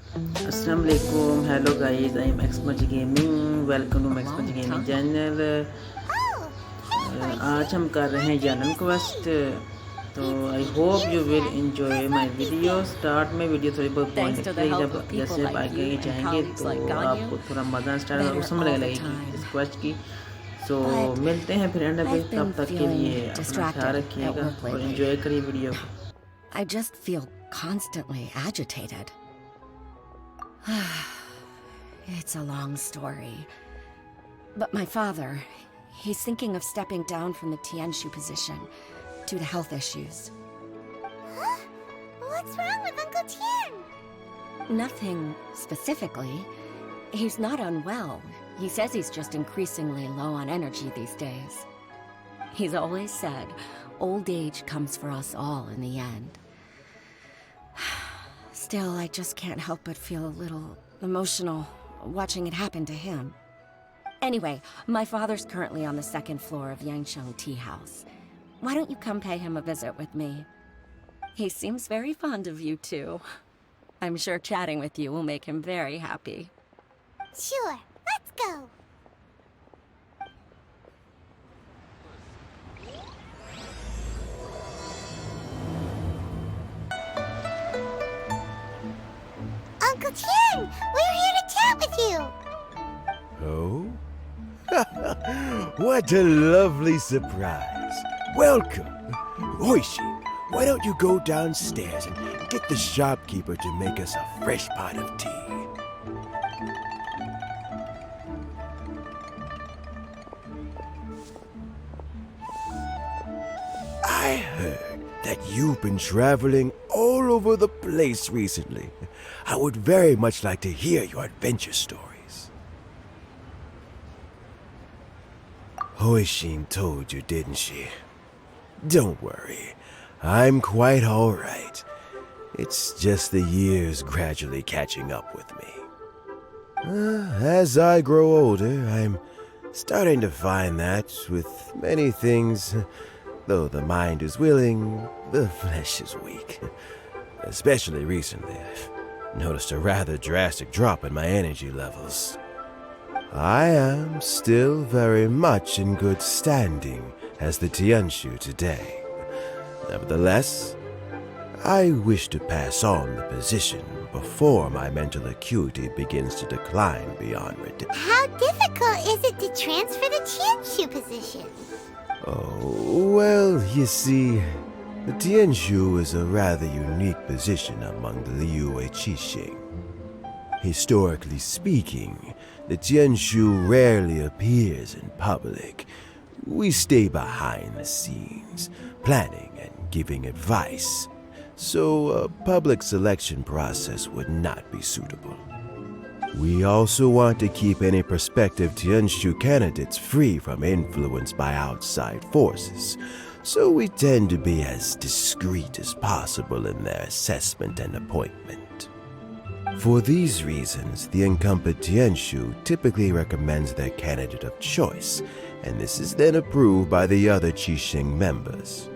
Assalamu alaikum. Hello guys, I am X-Marge gaming. Welcome to X-Marge gaming channel. आज हम कर रहे हैं यलन क्वेस्ट। तो I hope you will enjoy my video. Start में video थोड़ी बहुत बोरिंग लगेगी, जब जैसे आगे जाएंगे तो आपको थोड़ा मज़ा स्टार्ट और समझ लगेगी इस क्वेस्ट की। सो मिलते हैं फिर एंड पे, तब तक के लिए अपना ख्याल रखिएगा और एंजॉय करिए वीडियो को। I just feel constantly agitated. It's a long story. But my father, he's thinking of stepping down from the Tianshu position due to health issues. Huh? What's wrong with Uncle Tian? Nothing specifically. He's not unwell. He says he's just increasingly low on energy these days. He's always said, old age comes for us all in the end. Still, I just can't help but feel a little emotional watching it happen to him. Anyway, my father's currently on the second floor of Yangsheng Tea House. Why don't you come pay him a visit with me? He seems very fond of you too. I'm sure chatting with you will make him very happy. Sure, let's go. Uncle Tian, we're here to chat with you. Oh? What a lovely surprise. Welcome. Oishi, why don't you go downstairs and get the shopkeeper to make us a fresh pot of tea? I heard that you've been traveling all over the place recently. I would very much like to hear your adventure stories. Hoishin told you, didn't she? Don't worry, I'm quite all right. It's just the years gradually catching up with me. As I grow older, I'm starting to find that with many things, though the mind is willing, the flesh is weak. Especially recently, I've noticed a rather drastic drop in my energy levels. I am still very much in good standing as the Tianshu today. Nevertheless, I wish to pass on the position before my mental acuity begins to decline beyond redemption. How difficult is it to transfer the Tianshu position? Oh, well, you see, the Tianshu is a rather unique position among the Liyue Qixing. Historically speaking, the Tianshu rarely appears in public. We stay behind the scenes, planning and giving advice, so a public selection process would not be suitable. We also want to keep any prospective Tianshu candidates free from influence by outside forces, so we tend to be as discreet as possible in their assessment and appointment. For these reasons, the incumbent Tianshu typically recommends their candidate of choice, and this is then approved by the other Qixing members.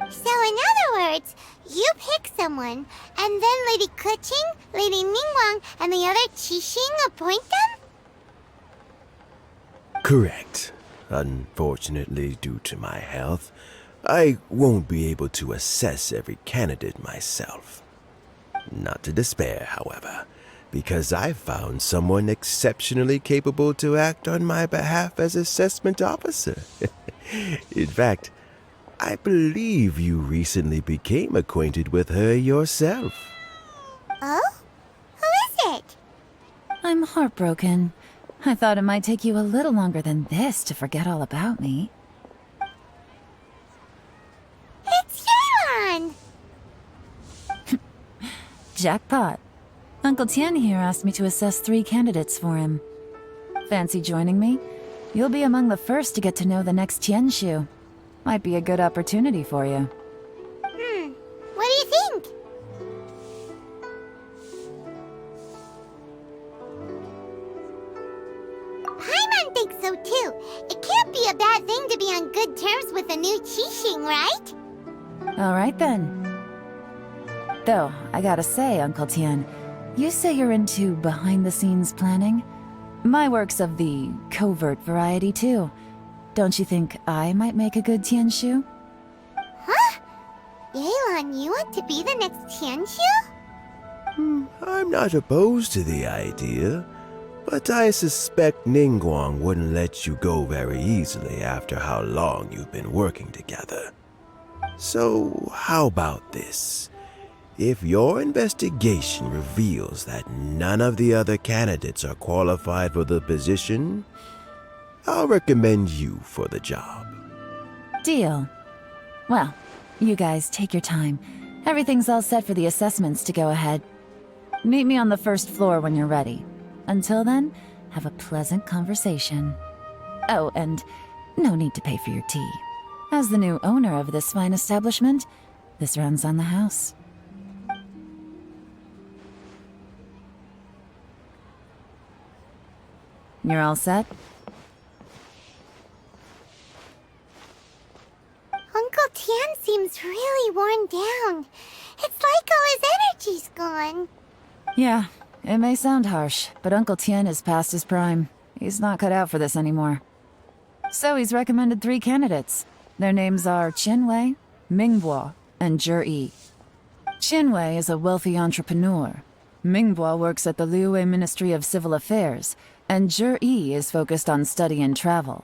So in other words, you pick someone, and then Lady Keqing, Lady Ningguang, and the other Qixing appoint them? Correct. Unfortunately, due to my health, I won't be able to assess every candidate myself. Not to despair, however, because I found someone exceptionally capable to act on my behalf as assessment officer. In fact, I believe you recently became acquainted with her yourself. Oh? Who is it? I'm heartbroken. I thought it might take you a little longer than this to forget all about me. It's Yelan! Jackpot. Uncle Tian here asked me to assess 3 candidates for him. Fancy joining me? You'll be among the first to get to know the next Tianshu. Might be a good opportunity for you. What do you think? Paimon thinks so too. It can't be a bad thing to be on good terms with a new Qixing, right? Alright then. Though, I gotta say, Uncle Tian, you say you're into behind-the-scenes planning? My work's of the covert variety, too. Don't you think I might make a good Tianshu? Huh? Yelan, you want to be the next Tianshu? I'm not opposed to the idea, but I suspect Ningguang wouldn't let you go very easily after how long you've been working together. So, how about this? If your investigation reveals that none of the other candidates are qualified for the position, I'll recommend you for the job. Deal. Well, you guys take your time. Everything's all set for the assessments to go ahead. Meet me on the first floor when you're ready. Until then, have a pleasant conversation. Oh, and no need to pay for your tea. As the new owner of this fine establishment, this runs on the house. You're all set? Uncle Tian seems really worn down. It's like all his energy's gone. Yeah, it may sound harsh, but Uncle Tien is past his prime. He's not cut out for this anymore. So he's recommended 3 candidates. Their names are Qianwei, Mingbo, and Zhi. Qianwei is a wealthy entrepreneur. Mingbo works at the Liyue Ministry of Civil Affairs, and Zhi is focused on study and travel.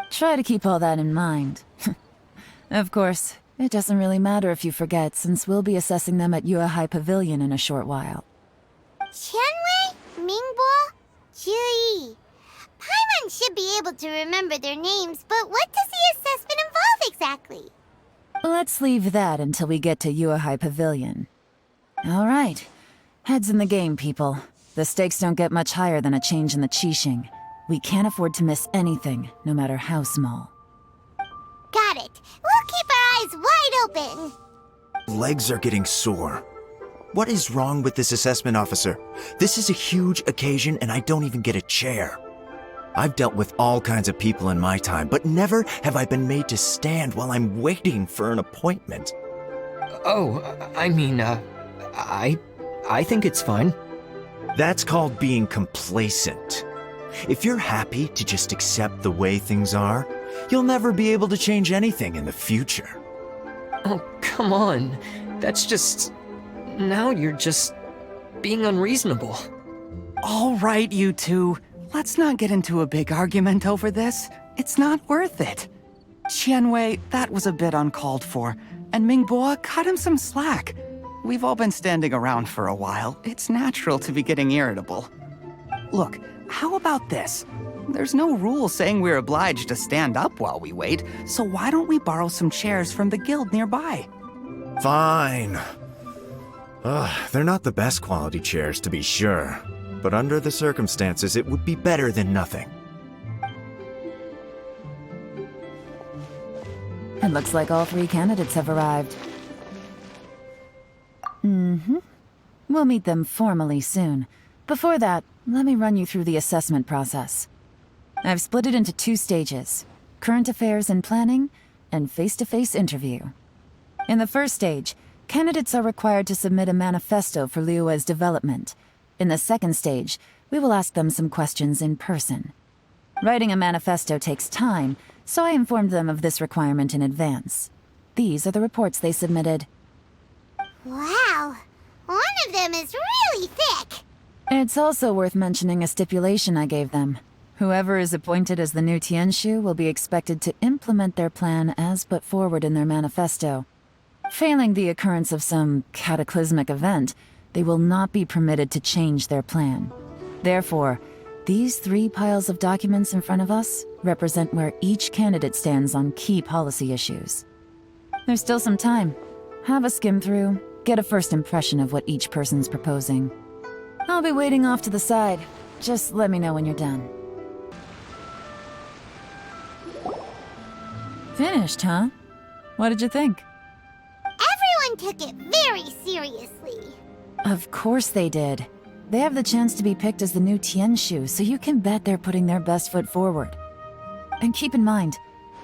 Try to keep all that in mind. Of course, it doesn't really matter if you forget, since we'll be assessing them at Yuehai Pavilion in a short while. Qianwei, Mingbo, Zhi. Paimon should be able to remember their names, but what does the assessment involve exactly? Let's leave that until we get to Yuehai Pavilion. All right. Heads in the game, people. The stakes don't get much higher than a change in the Qixing. We can't afford to miss anything, no matter how small. Got it. We'll keep our eyes wide open. Legs are getting sore. What is wrong with this assessment officer? This is a huge occasion and I don't even get a chair. I've dealt with all kinds of people in my time, but never have I been made to stand while I'm waiting for an appointment. Oh, I think it's fine. That's called being complacent. If you're happy to just accept the way things are, you'll never be able to change anything in the future. Oh, come on. That's just... Now you're just being unreasonable. All right, you two. Let's not get into a big argument over this. It's not worth it. Qianwei, that was a bit uncalled for. And Mingbo, cut him some slack. We've all been standing around for a while. It's natural to be getting irritable. Look, how about this? There's no rule saying we're obliged to stand up while we wait, so why don't we borrow some chairs from the guild nearby? Fine. They're not the best quality chairs, to be sure. But under the circumstances, it would be better than nothing. It looks like all 3 candidates have arrived. We'll meet them formally soon. Before that, let me run you through the assessment process. I've split it into 2 stages: current affairs and planning, and face-to-face interview. In the first stage, candidates are required to submit a manifesto for Liyue's development. In the second stage, we will ask them some questions in person. Writing a manifesto takes time, so I informed them of this requirement in advance. These are the reports they submitted. Wow. One of them is really thick. It's also worth mentioning a stipulation I gave them. Whoever is appointed as the new Tianshu will be expected to implement their plan as put forward in their manifesto. Failing the occurrence of some cataclysmic event, they will not be permitted to change their plan. Therefore, these 3 piles of documents in front of us represent where each candidate stands on key policy issues. There's still some time. Have a skim through, get a first impression of what each person's proposing. I'll be waiting off to the side. Just let me know when you're done. Finished, huh? What did you think? Everyone took it very seriously. Of course they did. They have the chance to be picked as the new Tianshu, so you can bet they're putting their best foot forward. And keep in mind,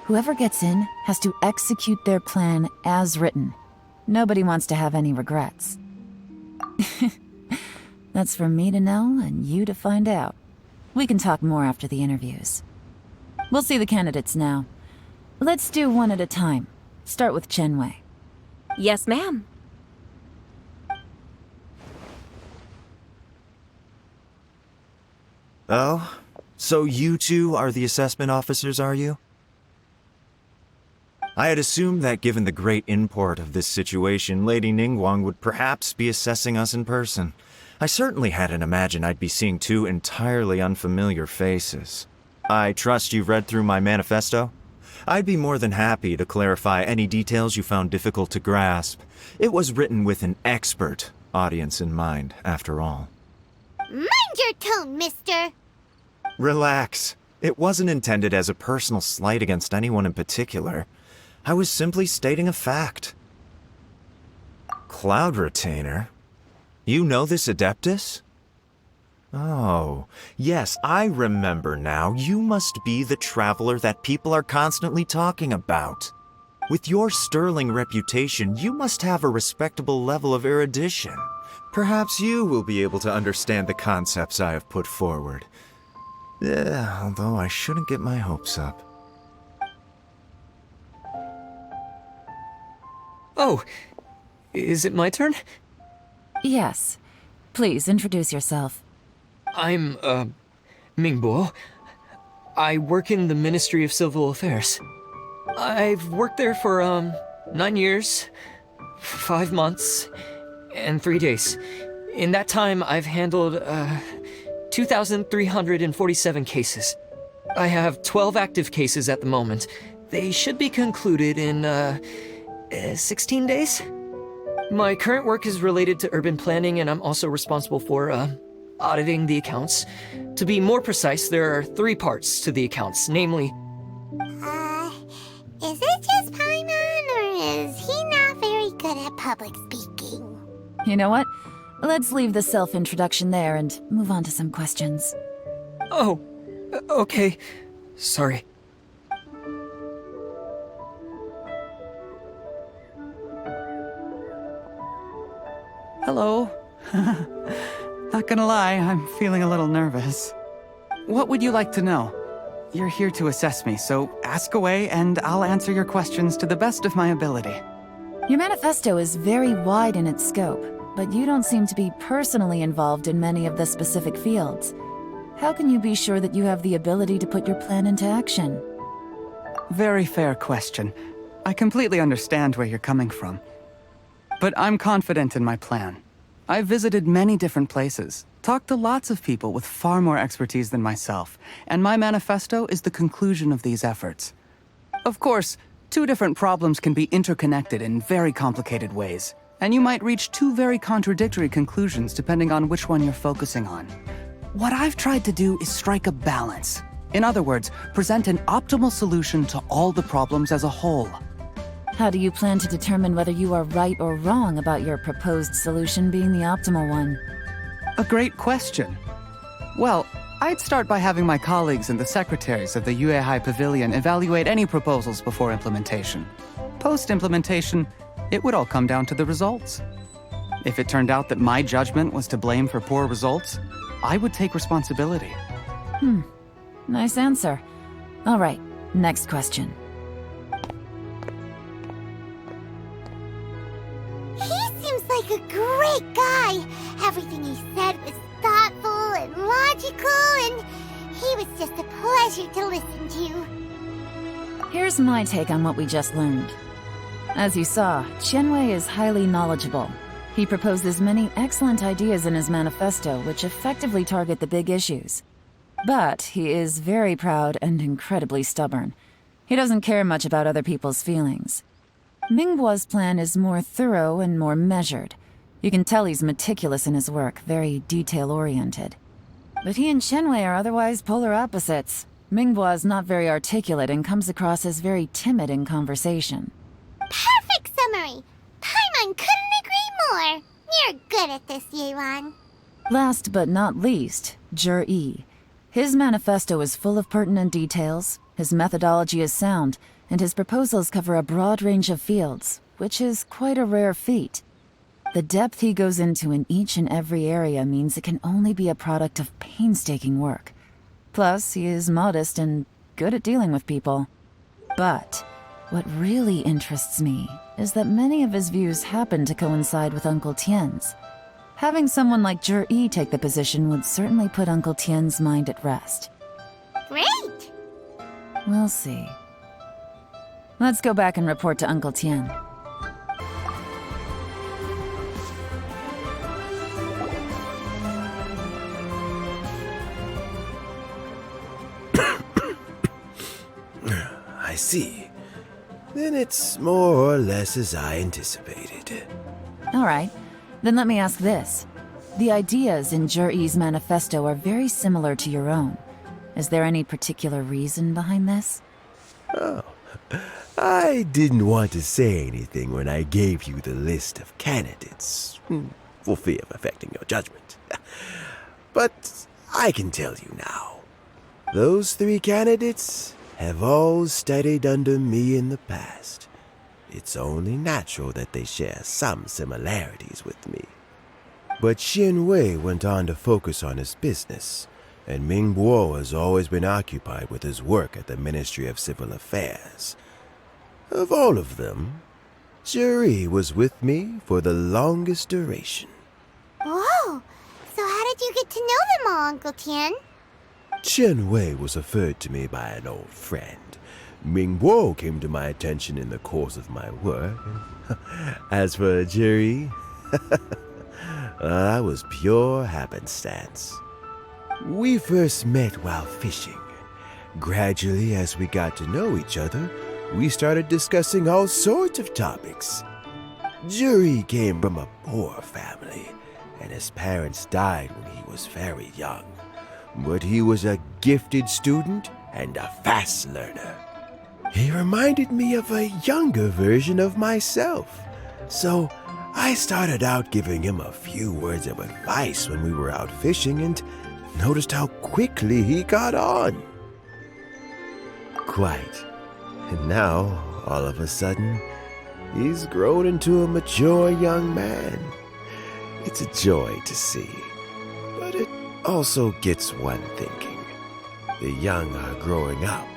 whoever gets in has to execute their plan as written. Nobody wants to have any regrets. That's for me to know and you to find out. We can talk more after the interviews. We'll see the candidates now. Let's do one at a time. Start with Chenwei. Yes, ma'am. Oh? So you two are the assessment officers, are you? I had assumed that given the great import of this situation, Lady Ningguang would perhaps be assessing us in person. I certainly hadn't imagined I'd be seeing two entirely unfamiliar faces. I trust you've read through my manifesto? I'd be more than happy to clarify any details you found difficult to grasp. It was written with an expert audience in mind, after all. Mind your tone, mister! Relax. It wasn't intended as a personal slight against anyone in particular. I was simply stating a fact. Cloud Retainer? You know this Adeptus? Oh, yes, I remember now. You must be the traveler that people are constantly talking about. With your sterling reputation, you must have a respectable level of erudition. Perhaps you will be able to understand the concepts I have put forward. Although I shouldn't get my hopes up. Oh, is it my turn? Yes. Please introduce yourself. I'm, Mingbo. I work in the Ministry of Civil Affairs. I've worked there for, 9 years, 5 months, and 3 days. In that time, I've handled, 2,347 cases. I have 12 active cases at the moment. They should be concluded in, 16 days? My current work is related to urban planning, and I'm also responsible for, auditing the accounts. To be more precise, there are 3 parts to the accounts, namely... Is it just Paimon, or is he not very good at public speaking? You know what? Let's leave the self-introduction there and move on to some questions. Oh, okay. Sorry. Hello. Not gonna lie, I'm feeling a little nervous. What would you like to know? You're here to assess me, so ask away and I'll answer your questions to the best of my ability. Your manifesto is very wide in its scope, but you don't seem to be personally involved in many of the specific fields. How can you be sure that you have the ability to put your plan into action? Very fair question. I completely understand where you're coming from. But I'm confident in my plan. I've visited many different places, talked to lots of people with far more expertise than myself, and my manifesto is the conclusion of these efforts. Of course, 2 different problems can be interconnected in very complicated ways, and you might reach 2 very contradictory conclusions depending on which one you're focusing on. What I've tried to do is strike a balance. In other words, present an optimal solution to all the problems as a whole. How do you plan to determine whether you are right or wrong about your proposed solution being the optimal one? A great question. Well, I'd start by having my colleagues and the secretaries of the Yuehai Pavilion evaluate any proposals before implementation. Post-implementation, it would all come down to the results. If it turned out that my judgment was to blame for poor results, I would take responsibility. Nice answer. All right, next question. He seems like a great guy. Everything he said was thoughtful and logical, and he was just a pleasure to listen to. Here's my take on what we just learned. As you saw, Chenwei is highly knowledgeable. He proposes many excellent ideas in his manifesto which effectively target the big issues. But he is very proud and incredibly stubborn. He doesn't care much about other people's feelings. Mingbo's plan is more thorough and more measured. You can tell he's meticulous in his work, very detail-oriented. But he and Chenwei are otherwise polar opposites. Mingbo is not very articulate and comes across as very timid in conversation. Perfect summary! Paimon couldn't agree more! You're good at this, Yelan. Last but not least, Jur-E. His manifesto is full of pertinent details, his methodology is sound, and his proposals cover a broad range of fields, which is quite a rare feat. The depth he goes into in each and every area means it can only be a product of painstaking work. Plus, he is modest and good at dealing with people. But what really interests me is that many of his views happen to coincide with Uncle Tien's. Having someone like Yi take the position would certainly put Uncle Tien's mind at rest. Great! We'll see. Let's go back and report to Uncle Tien. I see. Then it's more or less as I anticipated. All right, then let me ask this. The ideas in Yi's manifesto are very similar to your own. Is there any particular reason behind this? Oh, I didn't want to say anything when I gave you the list of candidates, for fear of affecting your judgment. But I can tell you now. Those 3 candidates have all studied under me in the past. It's only natural that they share some similarities with me. But Xianwei went on to focus on his business, and Mingbo has always been occupied with his work at the Ministry of Civil Affairs. Of all of them, Yi was with me for the longest duration. Whoa! So how did you get to know them all, Uncle Tien? Qianwei was referred to me by an old friend. Mingbo came to my attention in the course of my work. As for Yi, that was pure happenstance. We first met while fishing. Gradually, as we got to know each other, we started discussing all sorts of topics. Yi came from a poor family, and his parents died when he was very young. But he was a gifted student and a fast learner. He reminded me of a younger version of myself. So I started out giving him a few words of advice when we were out fishing and noticed how quickly he got on. Quite. And now, all of a sudden, he's grown into a mature young man. It's a joy to see. But it also gets one thinking. The young are growing up,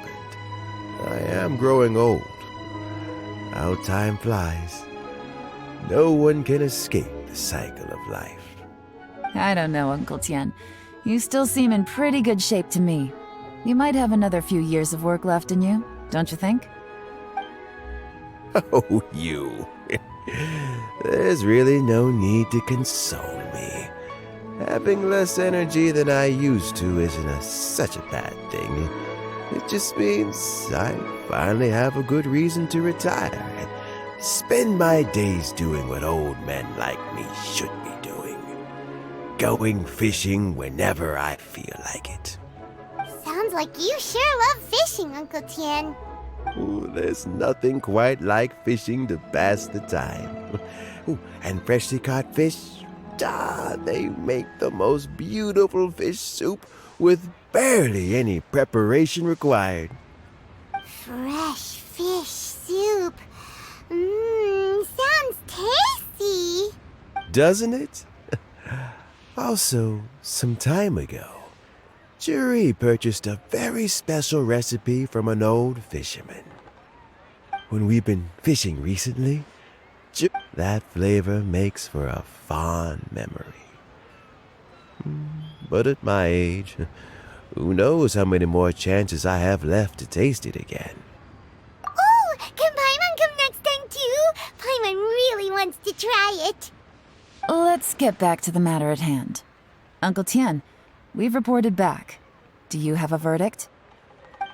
and I am growing old. How time flies. No one can escape the cycle of life. I don't know, Uncle Tien. You still seem in pretty good shape to me. You might have another few years of work left in you, don't you think? Oh, you. There's really no need to console me. Having less energy than I used to isn't such a bad thing. It just means I finally have a good reason to retire and spend my days doing what old men like me should be doing. Going fishing whenever I feel like it. Sounds like you sure love fishing, Uncle Tien. Ooh, there's nothing quite like fishing to pass the time. Ooh, and freshly caught fish, they make the most beautiful fish soup with barely any preparation required. Fresh fish soup. Sounds tasty. Doesn't it? Also, some time ago, Yi purchased a very special recipe from an old fisherman. When we've been fishing recently, that flavor makes for a fond memory. But at my age, who knows how many more chances I have left to taste it again. Oh, can Paimon come next time too? Paimon really wants to try it. Let's get back to the matter at hand. Uncle Tien, we've reported back. Do you have a verdict?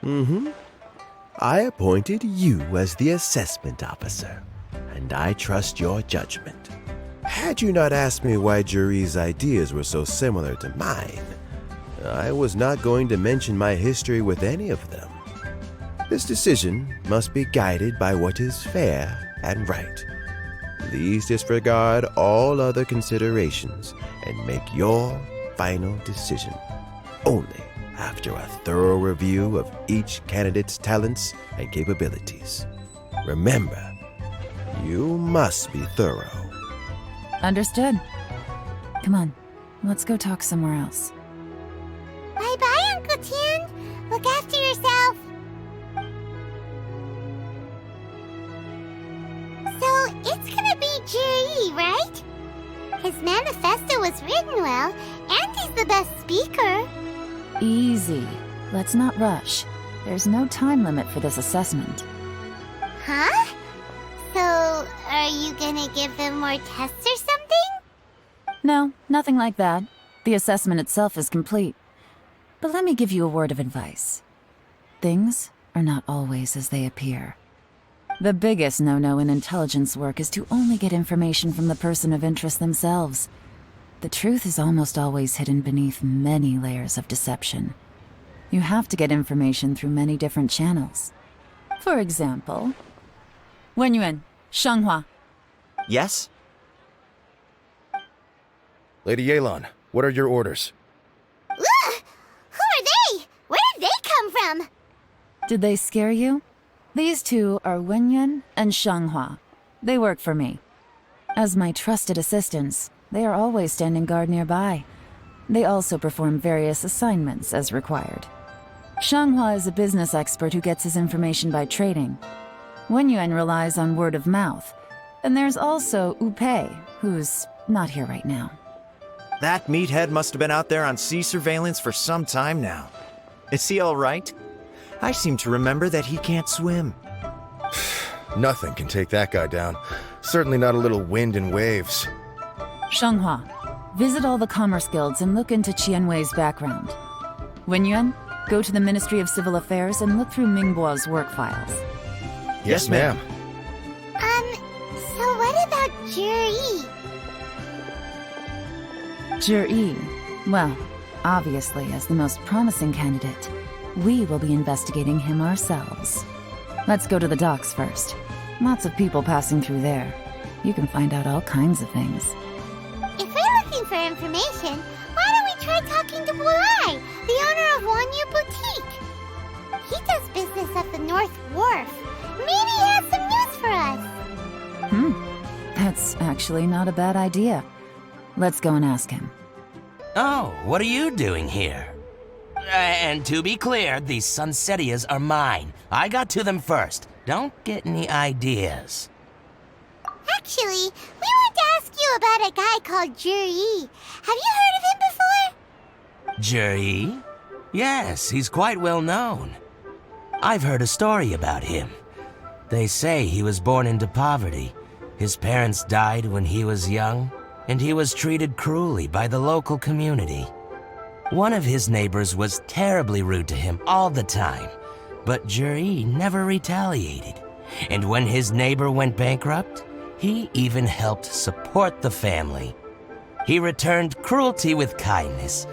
I appointed you as the assessment officer, and I trust your judgment. Had you not asked me why Yi's ideas were so similar to mine, I was not going to mention my history with any of them. This decision must be guided by what is fair and right. Please disregard all other considerations and make your final decision only after a thorough review of each candidate's talents and capabilities. Remember, you must be thorough. Understood. Come on, let's go talk somewhere else. Bye-bye, Uncle Tian. Look after yourself. So, it's gonna be Jiri, right? His manifesto was written well, and he's the best speaker. Easy. Let's not rush. There's no time limit for this assessment. Huh? So, are you gonna give them more tests or something? No, nothing like that. The assessment itself is complete. But let me give you a word of advice. Things are not always as they appear. The biggest no-no in intelligence work is to only get information from the person of interest themselves. The truth is almost always hidden beneath many layers of deception. You have to get information through many different channels. For example, Wenyuan, Shanghua. Yes? Lady Yelan, what are your orders? Ugh! Who are they? Where did they come from? Did they scare you? These two are Wenyuan and Shanghua. They work for me. As my trusted assistants, they are always standing guard nearby. They also perform various assignments as required. Shanghua is a business expert who gets his information by trading. Wenyuan relies on word of mouth. And there's also Upei, who's not here right now. That meathead must have been out there on sea surveillance for some time now. Is he all right? I seem to remember that he can't swim. Nothing can take that guy down. Certainly not a little wind and waves. Shanghua, visit all the commerce guilds and look into Qianwei's background. Wenyuan, go to the Ministry of Civil Affairs and look through Mingbo's work files. Yes, ma'am. So what about Jiri? Jiri, well, obviously as the most promising candidate, we will be investigating him ourselves. Let's go to the docks first. Lots of people passing through there. You can find out all kinds of things. If we're looking for information, why don't we try talking to Bulai, the owner of Wanyu Boutique? He does business at the North Wharf. Maybe he has some news for us. That's actually not a bad idea. Let's go and ask him. Oh, what are you doing here? And to be clear, these Sunsetias are mine. I got to them first. Don't get any ideas. Actually, we want to ask you about a guy called Jiri. Have you heard of him before? Jiri? Yes, he's quite well known. I've heard a story about him. They say he was born into poverty. His parents died when he was young, and he was treated cruelly by the local community. One of his neighbors was terribly rude to him all the time, but Jiri never retaliated. And when his neighbor went bankrupt, he even helped support the family. He returned cruelty with kindness,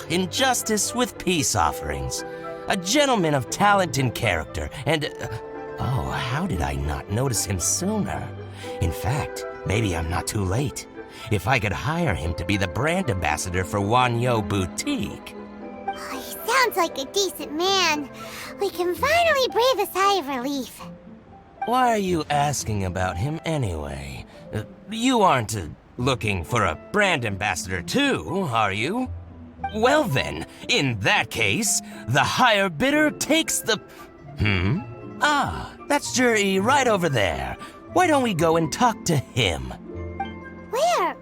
injustice with peace offerings. A gentleman of talent and character, and how did I not notice him sooner? In fact, maybe I'm not too late. If I could hire him to be the brand ambassador for Wanyu Boutique. Oh, he sounds like a decent man. We can finally breathe a sigh of relief. Why are you asking about him anyway? You aren't looking for a brand ambassador too, are you? Well then, in that case, the higher bidder takes the... That's Jiri right over there. Why don't we go and talk to him? Where?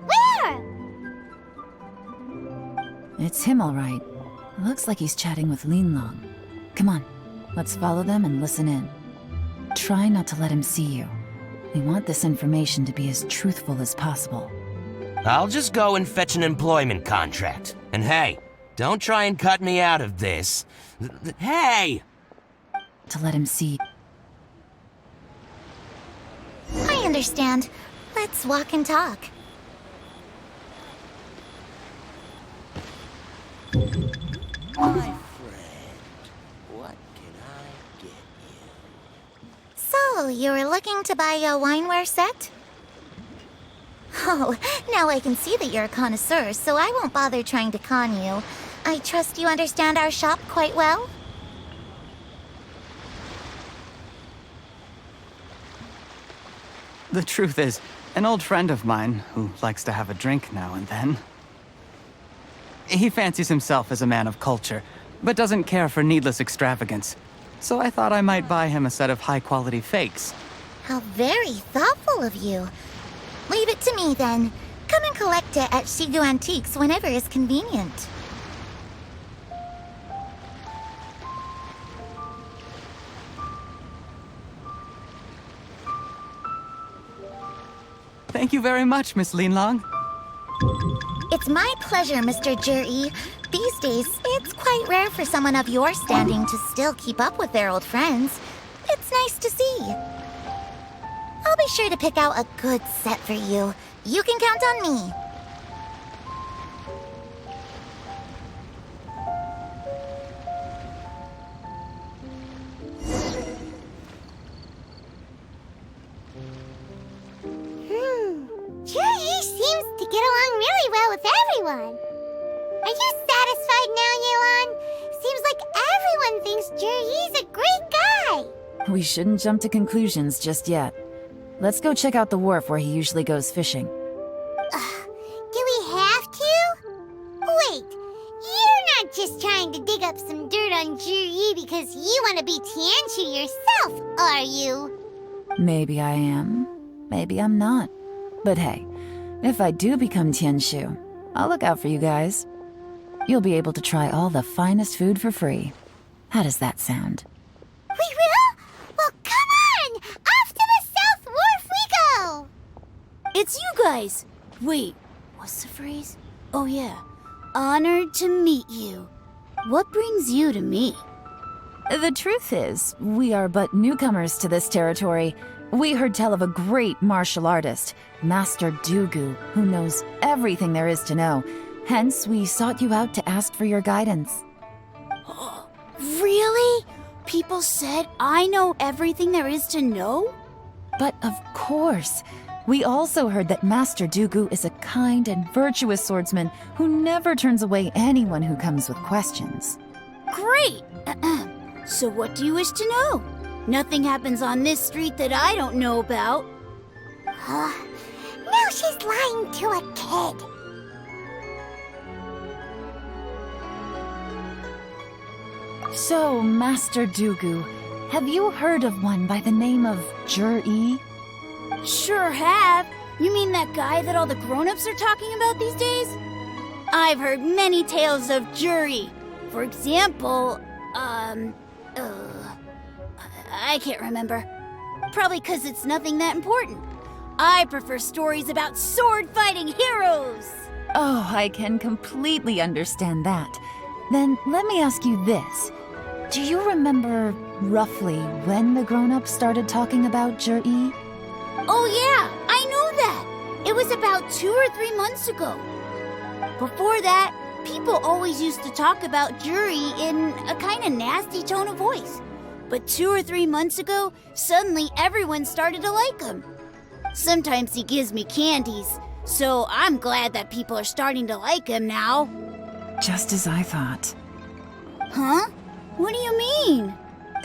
It's him, all right. Looks like he's chatting with Linlong. Come on, let's follow them and listen in. Try not to let him see you. We want this information to be as truthful as possible. I'll just go and fetch an employment contract. And hey, don't try and cut me out of this. Hey! To let him see. I understand. Let's walk and talk. My friend, what can I get you? So, you were looking to buy a wineware set? Oh, now I can see that you're a connoisseur, so I won't bother trying to con you. I trust you understand our shop quite well? The truth is, An old friend of mine who likes to have a drink now and then. He fancies himself as a man of culture, but doesn't care for needless extravagance. So I thought I might buy him a set of high-quality fakes. How very thoughtful of you. Leave it to me, then. Come and collect it at Shigu Antiques whenever is convenient. Thank you very much, Miss Linlong. It's my pleasure, Mr. Juri. These days, it's quite rare for someone of your standing to still keep up with their old friends. It's nice to see. I'll be sure to pick out a good set for you. You can count on me. Juri seems to get along really well with everyone. Are you satisfied now, Yelan? Seems like everyone thinks Juri's a great guy. We shouldn't jump to conclusions just yet. Let's go check out the wharf where he usually goes fishing. Do we have to? Wait, you're not just trying to dig up some dirt on Juri because you want to be Tianshu yourself, are you? Maybe I am. Maybe I'm not. But hey, if I do become Tianshu, I'll look out for you guys. You'll be able to try all the finest food for free. How does that sound? We will? Well, come on! Off to the South Wharf we go! It's you guys! Wait, what's the phrase? Oh yeah, honored to meet you. What brings you to me? The truth is, we are but newcomers to this territory. We heard tell of a great martial artist, Master Dugu, who knows everything there is to know. Hence, we sought you out to ask for your guidance. Really? People said I know everything there is to know? But of course. We also heard that Master Dugu is a kind and virtuous swordsman who never turns away anyone who comes with questions. Great! So what do you wish to know? Nothing happens on this street that I don't know about. Now she's lying to a kid. So, Master Dugu, have you heard of one by the name of Juri? Sure have. You mean that guy that all the grown-ups are talking about these days? I've heard many tales of Juri. For example, I can't remember. Probably because it's nothing that important. I prefer stories about sword-fighting heroes. Oh, I can completely understand that. Then let me ask you this. Do you remember roughly when the grown-ups started talking about Juri? Oh yeah, I know that. It was about 2 or 3 months ago. Before that, people always used to talk about Juri in a kind of nasty tone of voice. But 2 or 3 months ago, suddenly everyone started to like him. Sometimes he gives me candies, so I'm glad that people are starting to like him now. Just as I thought. Huh? What do you mean?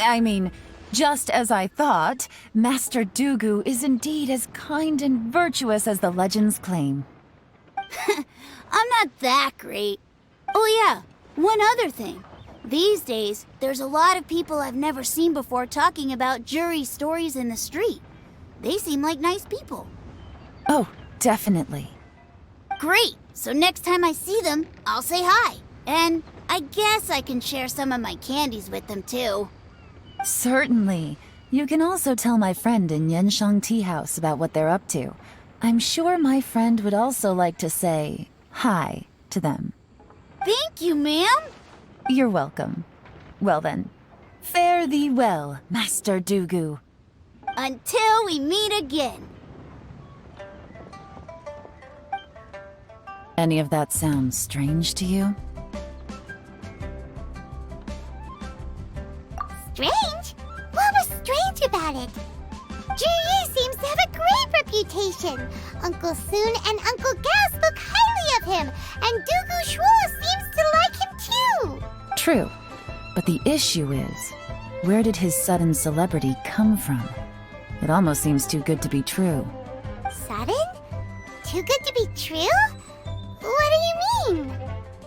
I mean, just as I thought, Master Dugu is indeed as kind and virtuous as the legends claim. I'm not that great. Oh yeah, one other thing. These days, there's a lot of people I've never seen before talking about Juri stories in the street. They seem like nice people. Oh, definitely. Great! So next time I see them, I'll say hi. And I guess I can share some of my candies with them too. Certainly. You can also tell my friend in Yenshang Tea House about what they're up to. I'm sure my friend would also like to say hi to them. Thank you, ma'am. You're welcome. Well then, fare thee well, Master Dugu. Until we meet again. Any of that sound strange to you? Strange? What was strange about it? Juri seems to have a great reputation. Uncle Soon and Uncle Gao spoke highly of him, and Dugu Shuo seems to like him too. True, but the issue is, where did his sudden celebrity come from? It almost seems too good to be true. Sudden? too good to be true? What do you mean?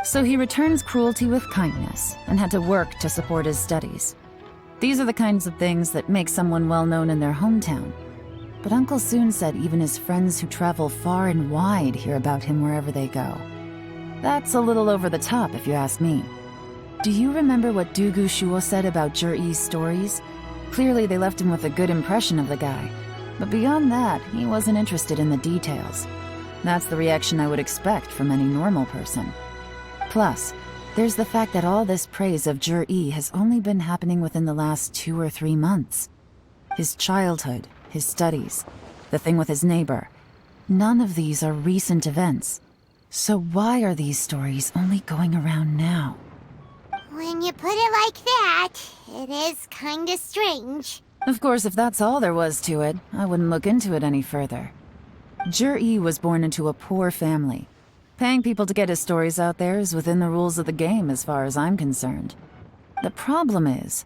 So he returns cruelty with kindness and had to work to support his studies. These are the kinds of things that make someone well known in their hometown. But Uncle soon said even his friends who travel far and wide hear about him wherever they go. That's a little over the top, if you ask me. Do you remember what Dugu Shuo said about Jur-E's stories? Clearly they left him with a good impression of the guy. But beyond that, he wasn't interested in the details. That's the reaction I would expect from any normal person. Plus, there's the fact that all this praise of Jur-E has only been happening within the last 2 or 3 months. His childhood, his studies, the thing with his neighbor. None of these are recent events. So why are these stories only going around now? When you put it like that, it is kinda strange. Of course, if that's all there was to it, I wouldn't look into it any further. Jur-E was born into a poor family. Paying people to get his stories out there is within the rules of the game as far as I'm concerned. The problem is,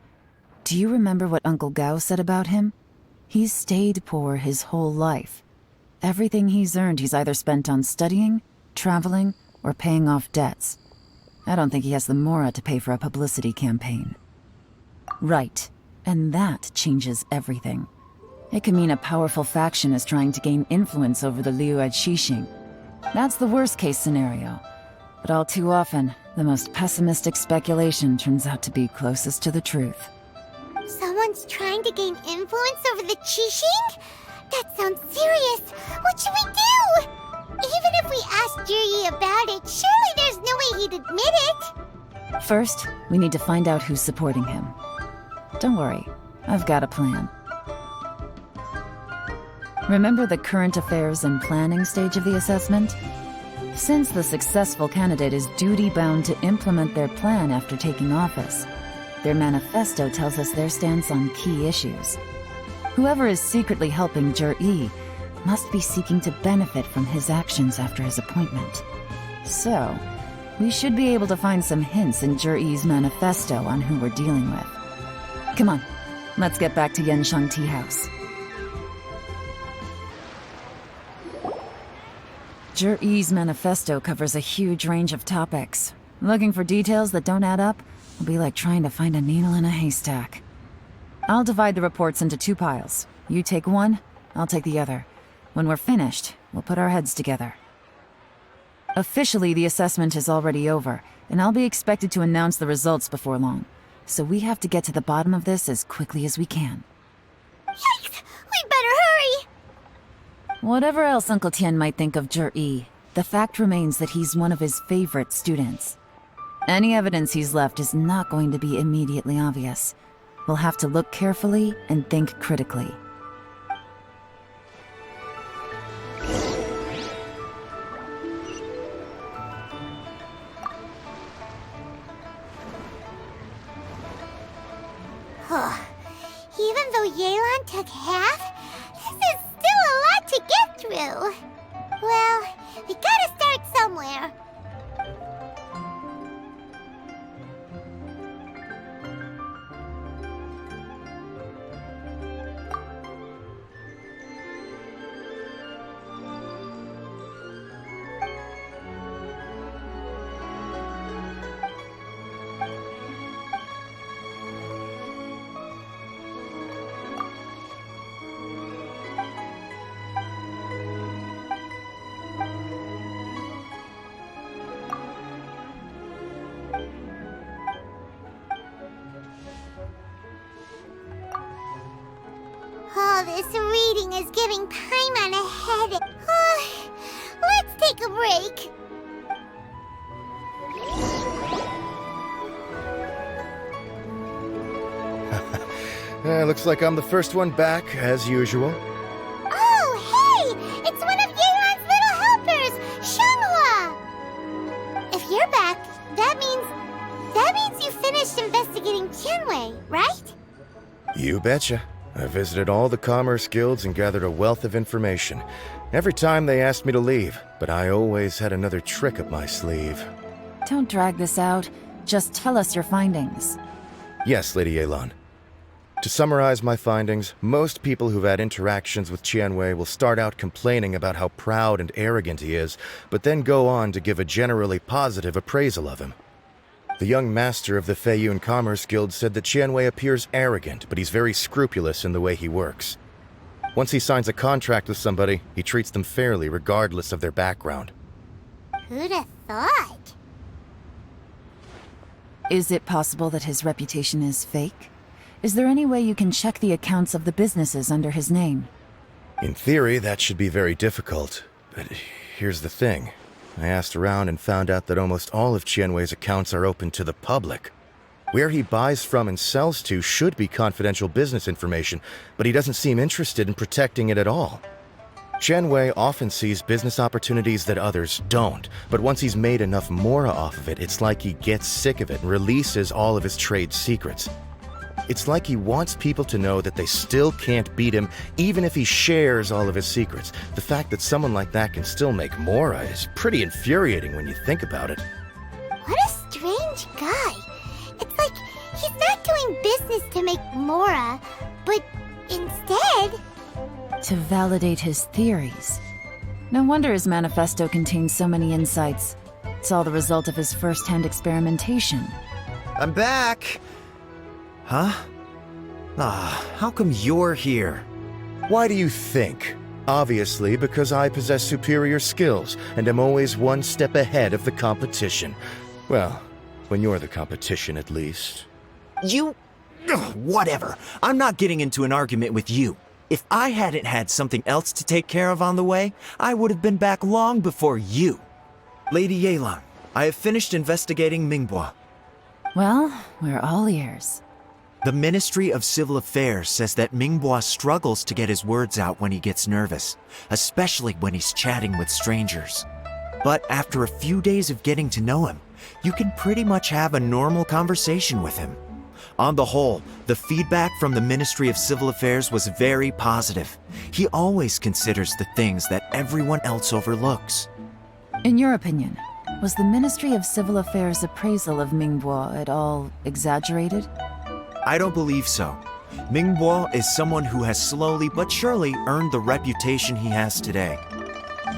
do you remember what Uncle Gao said about him? He's stayed poor his whole life. Everything he's earned he's either spent on studying, traveling, or paying off debts. I don't think he has the mora to pay for a publicity campaign. Right, and that changes everything. It can mean a powerful faction is trying to gain influence over the Liu at Xixing. That's the worst-case scenario. But all too often, the most pessimistic speculation turns out to be closest to the truth. Someone's trying to gain influence over the Qixing? That sounds serious. What should we do? Even if we asked Juri about it, surely there's no way he'd admit it. First, we need to find out who's supporting him. Don't worry, I've got a plan. Remember the current affairs and planning stage of the assessment? Since the successful candidate is duty-bound to implement their plan after taking office, their manifesto tells us their stance on key issues. Whoever is secretly helping Jur-E must be seeking to benefit from his actions after his appointment. So, we should be able to find some hints in Jur-E's manifesto on who we're dealing with. Come on, let's get back to Yansheng Tea House. Jur-E's manifesto covers a huge range of topics. Looking for details that don't add up will be like trying to find a needle in a haystack. I'll divide the reports into 2 piles. You take one, I'll take the other. When we're finished, we'll put our heads together. Officially, the assessment is already over, and I'll be expected to announce the results before long. So we have to get to the bottom of this as quickly as we can. Yikes! We better hurry! Whatever else Uncle Tian might think of Jur-E, the fact remains that he's one of his favorite students. Any evidence he's left is not going to be immediately obvious. We'll have to look carefully and think critically. Even though Yelan took half, this is still a lot to get through. Well, we gotta start somewhere. All this reading is giving Paimon a headache. Let's take a break. Looks like I'm the first one back, as usual. Oh, hey! It's one of Yelan's little helpers, Shenhua! If you're back, that means you finished investigating Tianwei, right? You betcha. I visited all the commerce guilds and gathered a wealth of information. Every time they asked me to leave, but I always had another trick up my sleeve. Don't drag this out. Just tell us your findings. Yes, Lady Yelan. To summarize my findings, most people who've had interactions with Qianwei will start out complaining about how proud and arrogant he is, but then go on to give a generally positive appraisal of him. The young master of the Feiyun Commerce Guild said that Qianwei appears arrogant, but he's very scrupulous in the way he works. Once he signs a contract with somebody, he treats them fairly regardless of their background. Who'd have thought? Is it possible that his reputation is fake? Is there any way you can check the accounts of the businesses under his name? In theory, that should be very difficult. But here's the thing. I asked around and found out that almost all of Qianwei's accounts are open to the public. Where he buys from and sells to should be confidential business information, but he doesn't seem interested in protecting it at all. Qianwei often sees business opportunities that others don't, but once he's made enough mora off of it, it's like he gets sick of it and releases all of his trade secrets. It's like he wants people to know that they still can't beat him, even if he shares all of his secrets. The fact that someone like that can still make mora is pretty infuriating when you think about it. What a strange guy. It's like he's not doing business to make mora, but instead... To validate his theories. No wonder his manifesto contains so many insights. It's all the result of his first-hand experimentation. I'm back! Huh? How come you're here? Why do you think? Obviously, because I possess superior skills and am always one step ahead of the competition. Well, when you're the competition, at least. You... Ugh, whatever. I'm not getting into an argument with you. If I hadn't had something else to take care of on the way, I would have been back long before you. Lady Yelan, I have finished investigating Mingbo. Well, we're all ears. The Ministry of Civil Affairs says that Mingbo struggles to get his words out when he gets nervous, especially when he's chatting with strangers. But after a few days of getting to know him, you can pretty much have a normal conversation with him. On the whole, the feedback from the Ministry of Civil Affairs was very positive. He always considers the things that everyone else overlooks. In your opinion, was the Ministry of Civil Affairs' appraisal of Mingbo at all exaggerated? I don't believe so. Mingbo is someone who has slowly but surely earned the reputation he has today.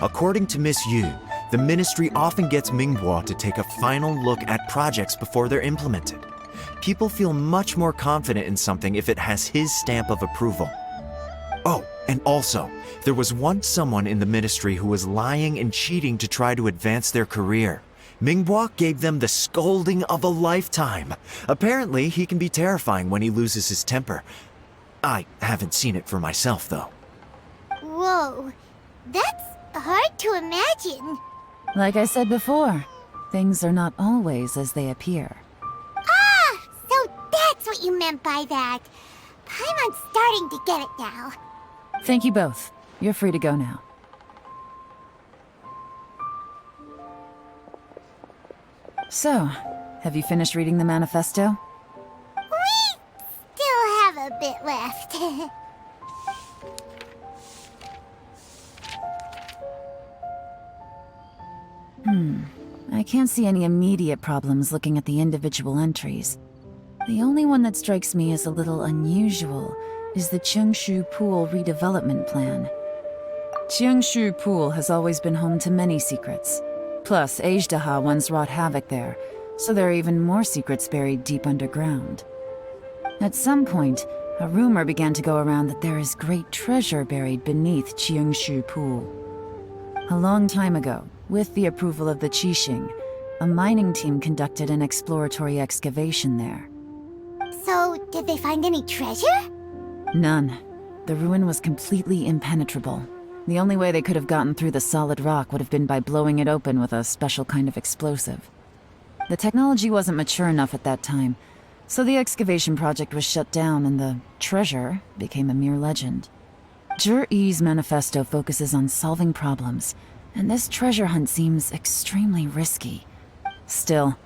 According to Miss Yu, the ministry often gets Mingbo to take a final look at projects before they're implemented. People feel much more confident in something if it has his stamp of approval. Oh, and also, there was once someone in the ministry who was lying and cheating to try to advance their career. Mingbo gave them the scolding of a lifetime. Apparently, he can be terrifying when he loses his temper. I haven't seen it for myself, though. Whoa, that's hard to imagine. Like I said before, things are not always as they appear. Ah, so that's what you meant by that. I'm starting to get it now. Thank you both. You're free to go now. So, have you finished reading the manifesto? We still have a bit left. I can't see any immediate problems looking at the individual entries. The only one that strikes me as a little unusual is the Cheungshu Pool redevelopment plan. Cheungshu Pool has always been home to many secrets. Plus, Ajdaha once wrought havoc there, so there are even more secrets buried deep underground. At some point, a rumor began to go around that there is great treasure buried beneath Cheungshu Pool. A long time ago, with the approval of the Qixing, a mining team conducted an exploratory excavation there. So, did they find any treasure? None. The ruin was completely impenetrable. The only way they could have gotten through the solid rock would have been by blowing it open with a special kind of explosive. The technology wasn't mature enough at that time, so the excavation project was shut down and the treasure became a mere legend. Zhi-Yi's manifesto focuses on solving problems, and this treasure hunt seems extremely risky. Still,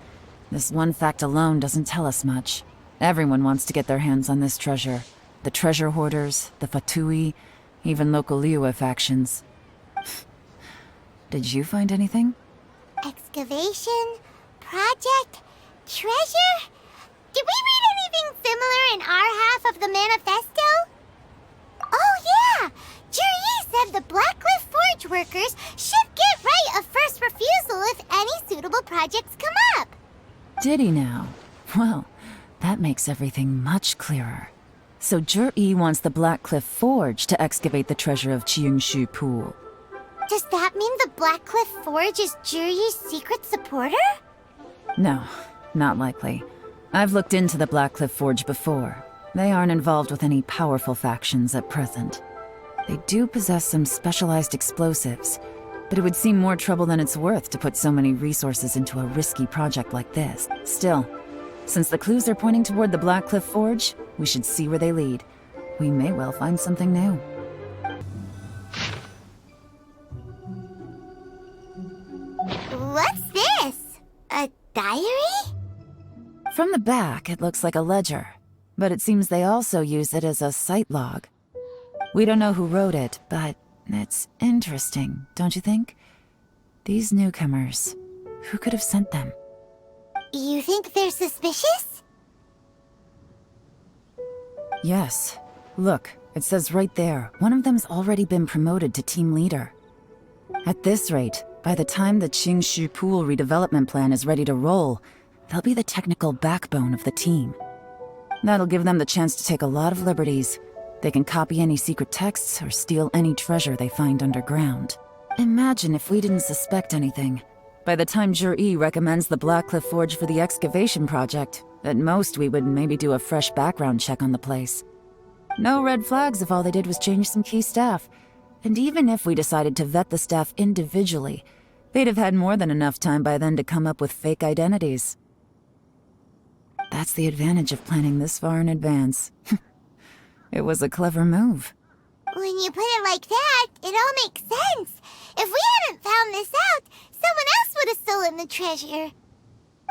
this one fact alone doesn't tell us much. Everyone wants to get their hands on this treasure. The treasure hoarders, the Fatui, even local Liyue factions. Did you find anything? Excavation? Project? Treasure? Did we read anything similar in our half of the manifesto? Oh yeah! Juri said the Blackcliff Forge workers should get right of first refusal if any suitable projects come up. Did he now? Well, that makes everything much clearer. So Juri wants the Blackcliff Forge to excavate the treasure of Qingshu Pool. Does that mean the Blackcliff Forge is Juri's secret supporter? No, not likely. I've looked into the Blackcliff Forge before. They aren't involved with any powerful factions at present. They do possess some specialized explosives, but it would seem more trouble than it's worth to put so many resources into a risky project like this. Still, since the clues are pointing toward the Blackcliff Forge, we should see where they lead. We may well find something new. What's this? A diary? From the back, it looks like a ledger, but it seems they also use it as a site log. We don't know who wrote it, but it's interesting, don't you think? These newcomers, who could have sent them? You think they're suspicious? Yes. Look, it says right there, one of them's already been promoted to team leader. At this rate, by the time the Qingshu Pool redevelopment plan is ready to roll, they'll be the technical backbone of the team. That'll give them the chance to take a lot of liberties. They can copy any secret texts or steal any treasure they find underground. Imagine if we didn't suspect anything. By the time Juri recommends the Blackcliff Forge for the excavation project, at most we would maybe do a fresh background check on the place. No red flags if all they did was change some key staff. And even if we decided to vet the staff individually, they'd have had more than enough time by then to come up with fake identities. That's the advantage of planning this far in advance. It was a clever move. When you put it like that, it all makes sense. If we hadn't found this out, someone else would have stolen the treasure.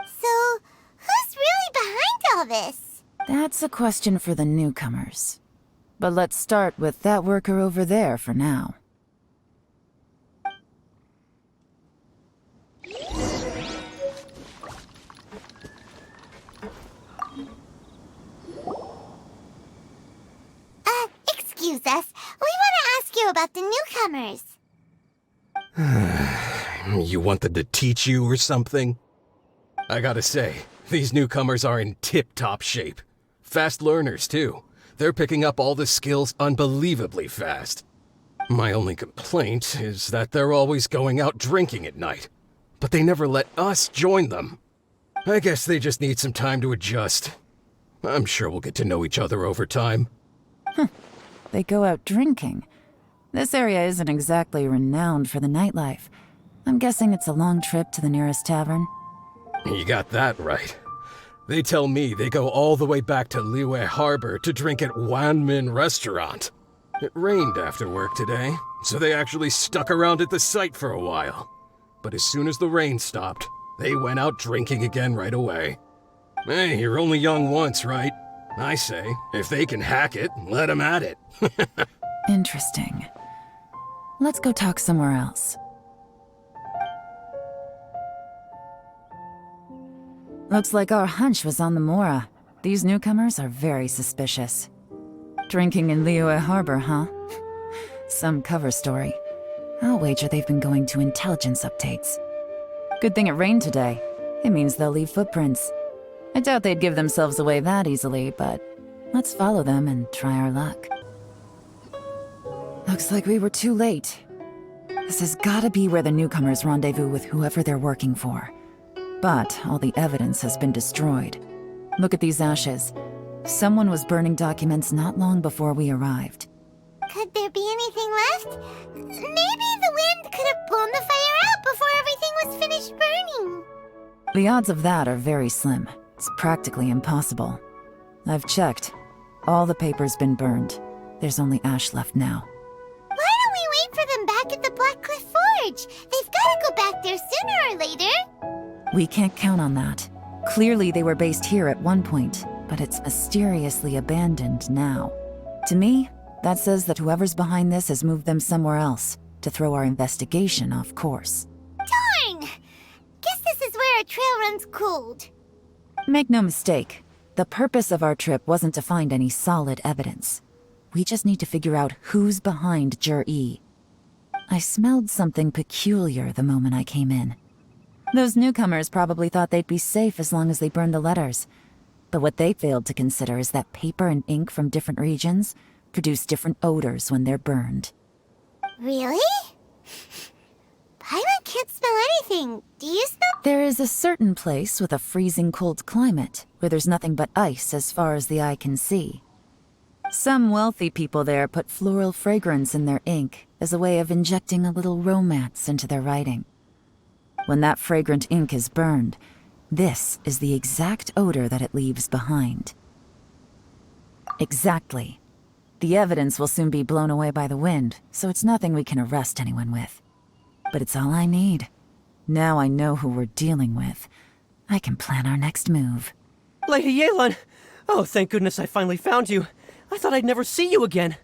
So, who's really behind all this? That's a question for the newcomers. But let's start with that worker over there for now. Excuse us. We want to ask you about the newcomers. You want them to teach you or something? I gotta say, these newcomers are in tip-top shape. Fast learners, too. They're picking up all the skills unbelievably fast. My only complaint is that they're always going out drinking at night. But they never let us join them. I guess they just need some time to adjust. I'm sure we'll get to know each other over time. They go out drinking. This area isn't exactly renowned for the nightlife. I'm guessing it's a long trip to the nearest tavern. You got that right. They tell me they go all the way back to Liyue Harbor to drink at Wanmin Restaurant. It rained after work today, so they actually stuck around at the site for a while. But as soon as the rain stopped, they went out drinking again right away. Hey, you're only young once, right? I say, if they can hack it, let them at it. Interesting. Let's go talk somewhere else. Looks like our hunch was on the Mora. These newcomers are very suspicious. Drinking in Liyue Harbor, huh? Some cover story. I'll wager they've been going to intelligence updates. Good thing it rained today. It means they'll leave footprints. I doubt they'd give themselves away that easily, but let's follow them and try our luck. Looks like we were too late. This has gotta be where the newcomers rendezvous with whoever they're working for. But all the evidence has been destroyed. Look at these ashes. Someone was burning documents not long before we arrived. Could there be anything left? Maybe the wind could have blown the fire out before everything was finished burning. The odds of that are very slim. It's practically impossible. I've checked. All the paper's been burned. There's only ash left now. Why don't we wait for them back at the Blackcliff Forge? They've got to go back there sooner or later. We can't count on that. Clearly they were based here at one point, but it's mysteriously abandoned now. To me, that says that whoever's behind this has moved them somewhere else to throw our investigation off course. Darn! Guess this is where our trail runs cold. Make no mistake, the purpose of our trip wasn't to find any solid evidence. We just need to figure out who's behind Jur-E. I smelled something peculiar the moment I came in. Those newcomers probably thought they'd be safe as long as they burned the letters. But what they failed to consider is that paper and ink from different regions produce different odors when they're burned. Really? Paimon can't smell anything. Do you smell? There is a certain place with a freezing cold climate where there's nothing but ice as far as the eye can see. Some wealthy people there put floral fragrance in their ink as a way of injecting a little romance into their writing. When that fragrant ink is burned, this is the exact odor that it leaves behind. Exactly. The evidence will soon be blown away by the wind, so it's nothing we can arrest anyone with. But it's all I need. Now I know who we're dealing with. I can plan our next move. Lady Yelan! Oh, thank goodness I finally found you. I thought I'd never see you again.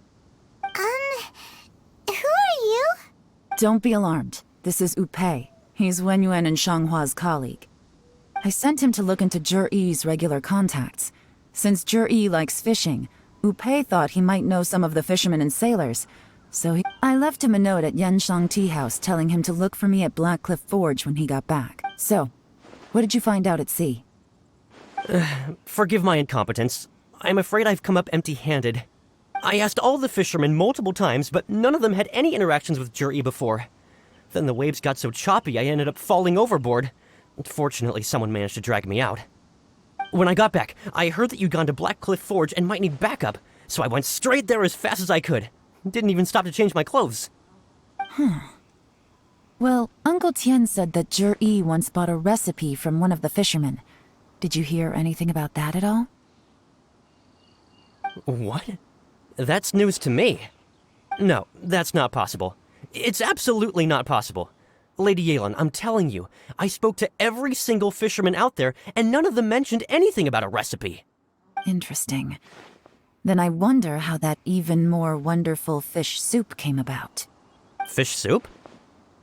Who are you? Don't be alarmed. This is Upei. He's Wenyuan and Shanghua's colleague. I sent him to look into Jur-E's regular contacts. Since Jur-E likes fishing, Upei thought he might know some of the fishermen and sailors, so I left him a note at Yanshang Tea House telling him to look for me at Blackcliff Forge when he got back. So, what did you find out at sea? Forgive my incompetence. I'm afraid I've come up empty-handed. I asked all the fishermen multiple times, but none of them had any interactions with Jur-E before. Then the waves got so choppy I ended up falling overboard. Fortunately, someone managed to drag me out. When I got back, I heard that you'd gone to Blackcliff Forge and might need backup, so I went straight there as fast as I could. Didn't even stop to change my clothes. Well, Uncle Tian said that Jur-E once bought a recipe from one of the fishermen. Did you hear anything about that at all? What? That's news to me. No, that's not possible. It's absolutely not possible. Lady Yelan, I'm telling you, I spoke to every single fisherman out there, and none of them mentioned anything about a recipe. Interesting. Then I wonder how that even more wonderful fish soup came about. Fish soup?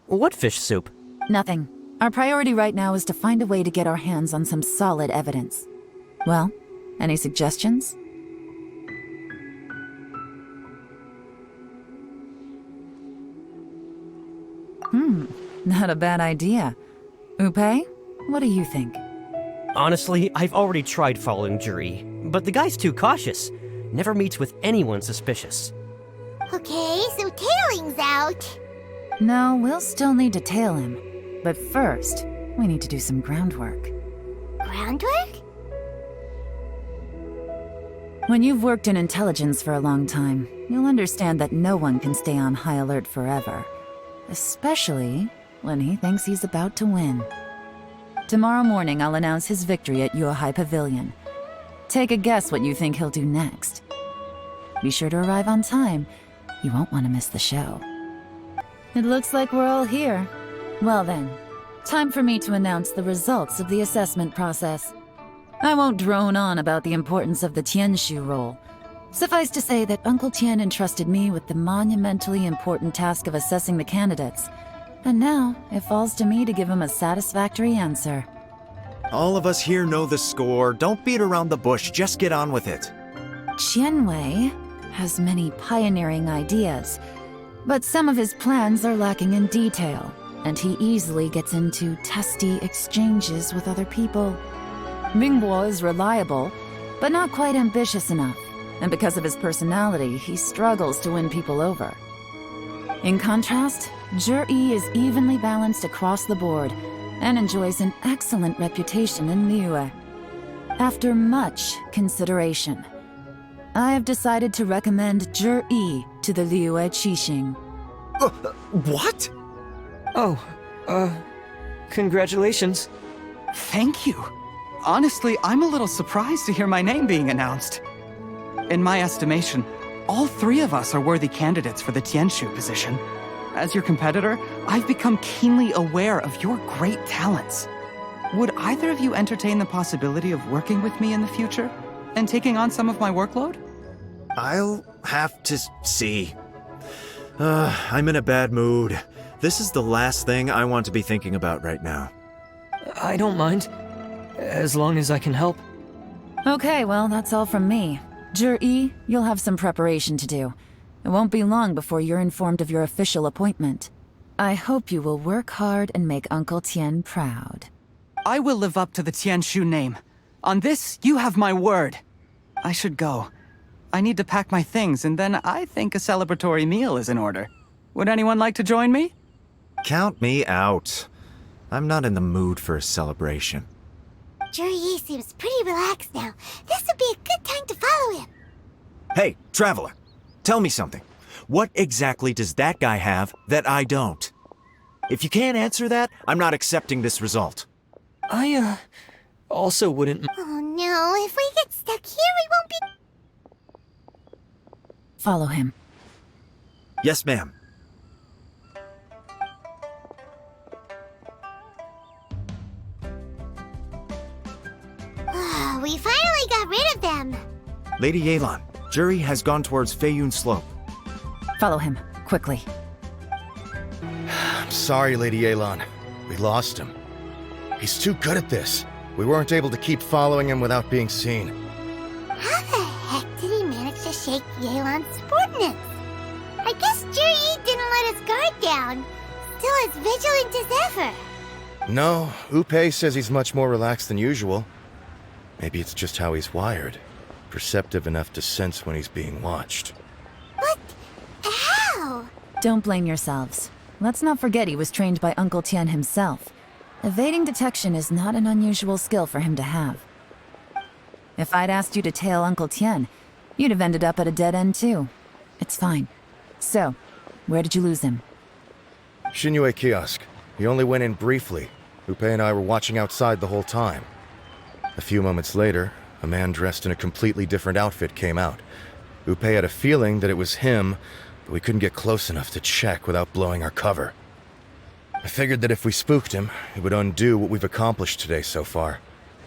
What fish soup? Nothing. Our priority right now is to find a way to get our hands on some solid evidence. Well, any suggestions? Not a bad idea. Upei, what do you think? Honestly, I've already tried following Jur-E, but the guy's too cautious. Never meets with anyone suspicious. Okay, so tailing's out. No, we'll still need to tail him. But first, we need to do some groundwork. Groundwork? When you've worked in intelligence for a long time, you'll understand that no one can stay on high alert forever. Especially when he thinks he's about to win. Tomorrow morning, I'll announce his victory at Yuehai Pavilion. Take a guess what you think he'll do next. Be sure to arrive on time. You won't want to miss the show. It looks like we're all here. Well then, time for me to announce the results of the assessment process. I won't drone on about the importance of the Tianshu role. Suffice to say that Uncle Tian entrusted me with the monumentally important task of assessing the candidates. And now, it falls to me to give him a satisfactory answer. All of us here know the score. Don't beat around the bush, just get on with it. Qianwei has many pioneering ideas, but some of his plans are lacking in detail, and he easily gets into testy exchanges with other people. Mingbo is reliable, but not quite ambitious enough, and because of his personality, he struggles to win people over. In contrast, Jur-E is evenly balanced across the board, and enjoys an excellent reputation in Liyue. After much consideration, I have decided to recommend Jur-E to the Liyue Qixing. What? Oh, congratulations. Thank you. Honestly, I'm a little surprised to hear my name being announced. In my estimation, all three of us are worthy candidates for the Tianshu position. As your competitor, I've become keenly aware of your great talents. Would either of you entertain the possibility of working with me in the future and taking on some of my workload? I'll have to see. I'm in a bad mood. This is the last thing I want to be thinking about right now. I don't mind, as long as I can help. Okay, well, that's all from me. Zhi, you'll have some preparation to do. It won't be long before you're informed of your official appointment. I hope you will work hard and make Uncle Tien proud. I will live up to the Tianshu name. On this, you have my word. I should go. I need to pack my things, and then I think a celebratory meal is in order. Would anyone like to join me? Count me out. I'm not in the mood for a celebration. Zhi seems pretty relaxed now. This would be a good time to follow him. Hey, Traveler, tell me something. What exactly does that guy have that I don't? If you can't answer that, I'm not accepting this result. I, also wouldn't... Oh no, if we get stuck here, we won't be... Follow him. Yes, ma'am. We finally got rid of them. Lady Yelan, Zhi has gone towards Feiyun Slope. Follow him, quickly. I'm sorry, Lady Yelan. We lost him. He's too good at this. We weren't able to keep following him without being seen. How the heck did he manage to shake Yelan's subordinates? I guess Zhi didn't let his guard down. Still as vigilant as ever. No, Upei says he's much more relaxed than usual. Maybe it's just how he's wired. Perceptive enough to sense when he's being watched. What? How? Don't blame yourselves. Let's not forget he was trained by Uncle Tien himself. Evading detection is not an unusual skill for him to have. If I'd asked you to tail Uncle Tien, you'd have ended up at a dead end too. It's fine. So, where did you lose him? Xinyue Kiosk. He only went in briefly. Upei and I were watching outside the whole time. A few moments later, a man dressed in a completely different outfit came out. Upei had a feeling that it was him, but we couldn't get close enough to check without blowing our cover. I figured that if we spooked him, it would undo what we've accomplished today so far.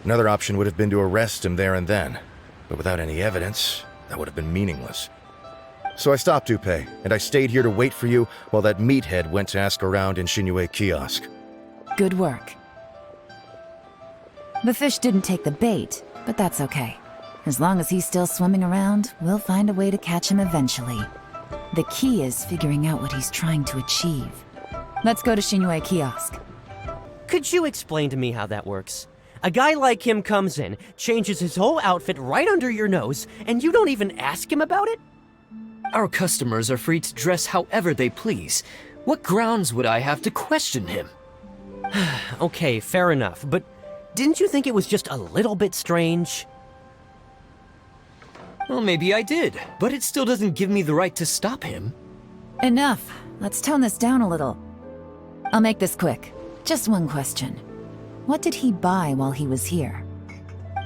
Another option would have been to arrest him there and then, but without any evidence, that would have been meaningless. So I stopped Upei, and I stayed here to wait for you while that meathead went to ask around in Xinyue Kiosk. Good work. The fish didn't take the bait, but that's okay. As long as he's still swimming around, we'll find a way to catch him eventually. The key is figuring out what he's trying to achieve. Let's go to Xinyue Kiosk. Could you explain to me how that works? A guy like him comes in, changes his whole outfit right under your nose, and you don't even ask him about it? Our customers are free to dress however they please. What grounds would I have to question him? Okay, fair enough, but didn't you think it was just a little bit strange? Well, maybe I did, but it still doesn't give me the right to stop him. Enough. Let's tone this down a little. I'll make this quick. Just one question. What did he buy while he was here?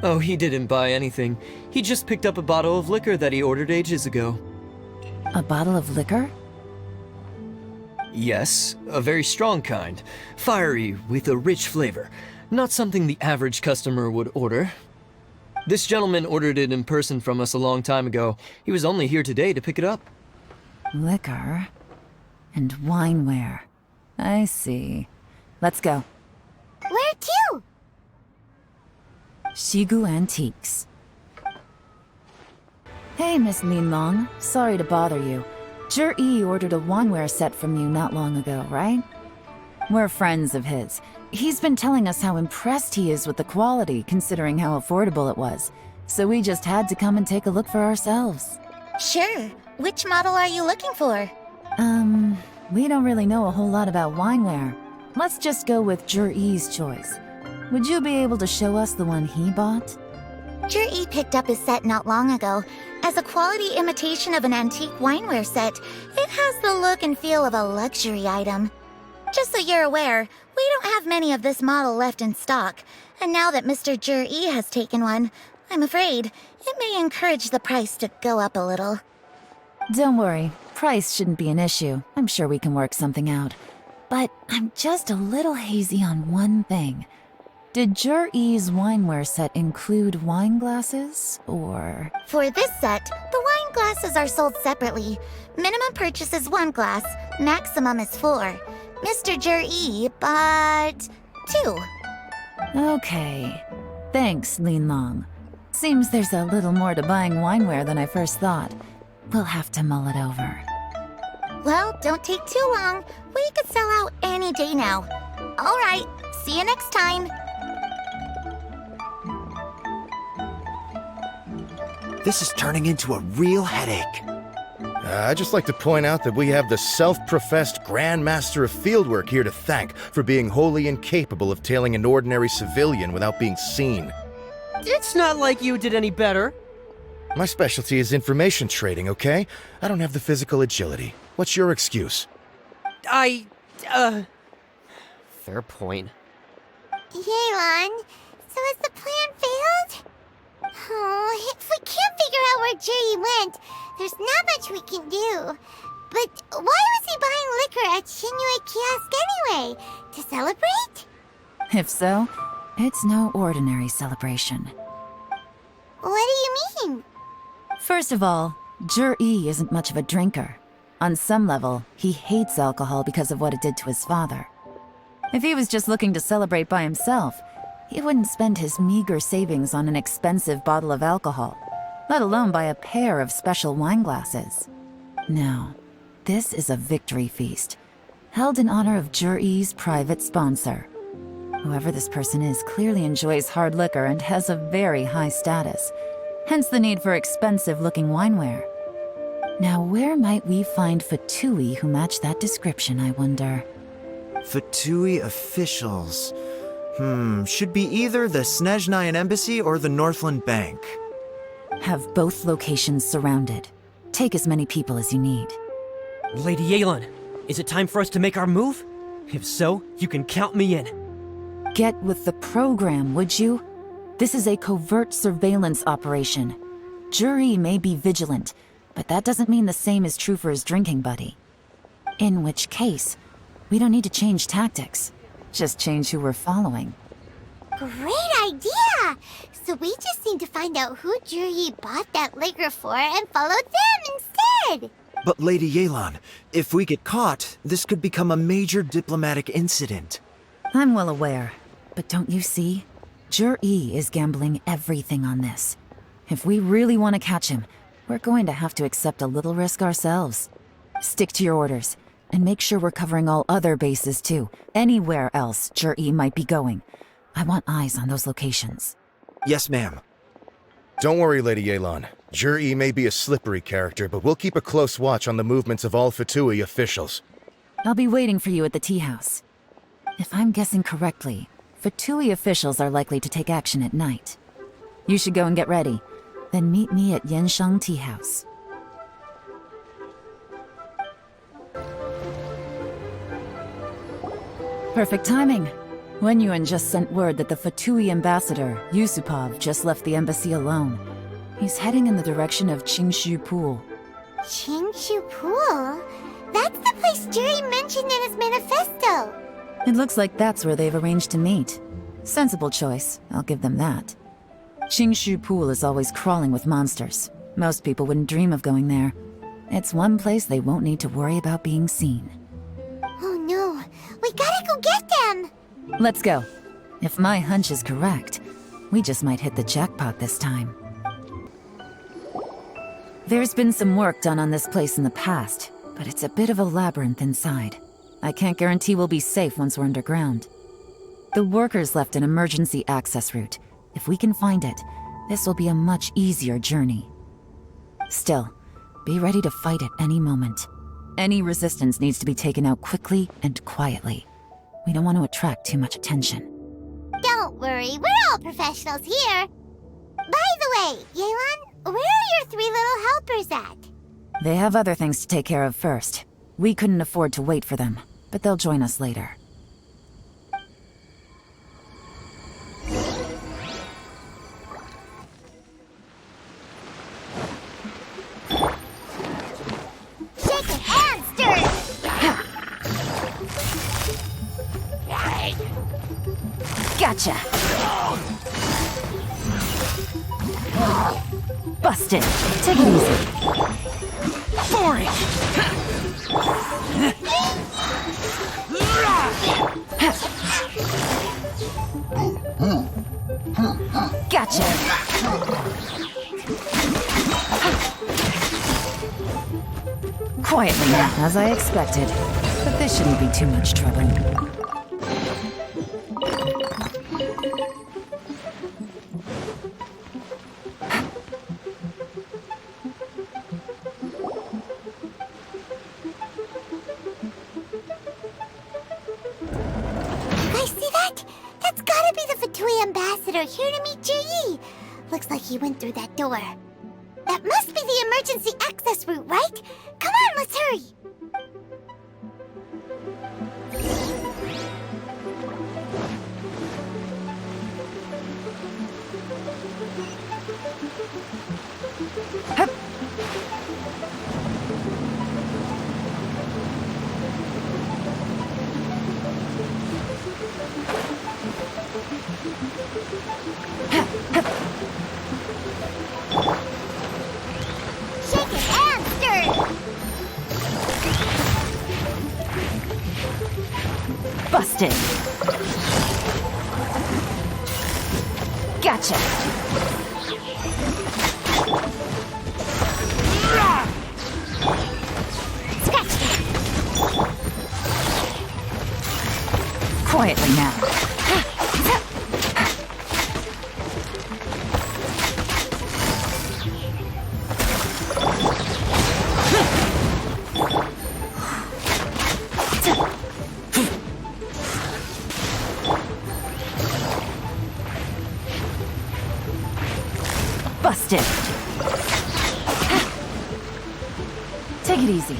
Oh, he didn't buy anything. He just picked up a bottle of liquor that he ordered ages ago. A bottle of liquor? Yes, a very strong kind. Fiery, with a rich flavor. Not something the average customer would order. This gentleman ordered it in person from us a long time ago. He was only here today to pick it up. Liquor and wineware. I see. Let's go. Where to? Shigu Antiques. Hey, Miss Linlong. Sorry to bother you. Zhi ordered a wineware set from you not long ago, right? We're friends of his. He's been telling us how impressed he is with the quality, considering how affordable it was. So we just had to come and take a look for ourselves. Sure. Which model are you looking for? We don't really know a whole lot about wineware. Let's just go with Zhi's choice. Would you be able to show us the one he bought? Zhi picked up his set not long ago. As a quality imitation of an antique wineware set, it has the look and feel of a luxury item. Just so you're aware, we don't have many of this model left in stock, and now that Mr. Zhi has taken one, I'm afraid it may encourage the price to go up a little. Don't worry, price shouldn't be an issue. I'm sure we can work something out. But I'm just a little hazy on one thing. Did Zhi's wineware set include wine glasses, or...? For this set, the wine glasses are sold separately. Minimum purchase is 1 glass, maximum is 4. Mr. Zhi bought 2. Okay. Thanks, Linlong. Seems there's a little more to buying wineware than I first thought. We'll have to mull it over. Well, don't take too long. We could sell out any day now. All right, see you next time. This is turning into a real headache. I'd just like to point out that we have the self-professed Grand Master of Fieldwork here to thank for being wholly incapable of tailing an ordinary civilian without being seen. It's not like you did any better. My specialty is information trading, okay? I don't have the physical agility. What's your excuse? Fair point. Yelan, so has the plan failed? Oh, if we can't figure out where Jerry went, there's not much we can do. But why was he buying liquor at Shinue Kiosk anyway? To celebrate? If so, it's no ordinary celebration. What do you mean? First of all, Jur-E isn't much of a drinker. On some level, he hates alcohol because of what it did to his father. If he was just looking to celebrate by himself, he wouldn't spend his meager savings on an expensive bottle of alcohol, let alone buy a pair of special wine glasses. No, this is a victory feast, held in honor of Jur-E's private sponsor. Whoever this person is clearly enjoys hard liquor and has a very high status, hence the need for expensive-looking wineware. Now, where might we find Fatui who match that description, I wonder? Fatui officials. Should be either the Snezhnayan Embassy or the Northland Bank. Have both locations surrounded. Take as many people as you need. Lady Yelan, is it time for us to make our move? If so, you can count me in. Get with the program, would you? This is a covert surveillance operation. Jur-E may be vigilant, but that doesn't mean the same is true for his drinking buddy. In which case, we don't need to change tactics. Just change who we're following. Great idea! So we just need to find out who Jur-E bought that liquor for and follow them instead! But Lady Yelan, if we get caught, this could become a major diplomatic incident. I'm well aware, but don't you see? Jur-E is gambling everything on this. If we really want to catch him, we're going to have to accept a little risk ourselves. Stick to your orders. And make sure we're covering all other bases, too. Anywhere else Jur-E might be going. I want eyes on those locations. Yes, ma'am. Don't worry, Lady Yelan. Jur-E may be a slippery character, but we'll keep a close watch on the movements of all Fatui officials. I'll be waiting for you at the tea house. If I'm guessing correctly, Fatui officials are likely to take action at night. You should go and get ready. Then meet me at Yensheng Tea House. Perfect timing. Wenyuan just sent word that the Fatui ambassador, Yusupov, just left the embassy alone. He's heading in the direction of Qingshu Pool. Qingshu Pool? That's the place Jerry mentioned in his manifesto! It looks like that's where they've arranged to meet. Sensible choice, I'll give them that. Qingshu Pool is always crawling with monsters. Most people wouldn't dream of going there. It's one place they won't need to worry about being seen. Oh no, we gotta go get them! Let's go. If my hunch is correct, we just might hit the jackpot this time. There's been some work done on this place in the past, but it's a bit of a labyrinth inside. I can't guarantee we'll be safe once we're underground. The workers left an emergency access route. If we can find it, this will be a much easier journey. Still, be ready to fight at any moment. Any resistance needs to be taken out quickly and quietly. We don't want to attract too much attention. Don't worry, we're all professionals here. By the way, Yelan, where are your 3 little helpers at? They have other things to take care of first. We couldn't afford to wait for them, but they'll join us later. Shake it and stir it! Gotcha! Busted! Take it easy. Boring! Gotcha! Quietly now, as I expected. But this shouldn't be too much trouble. Here to meet Ji. Looks like he went through that door. That must be the emergency access route, right? Come on, let's hurry. Busted! Gotcha! Scratch that! Quietly now. Busted! Take it easy.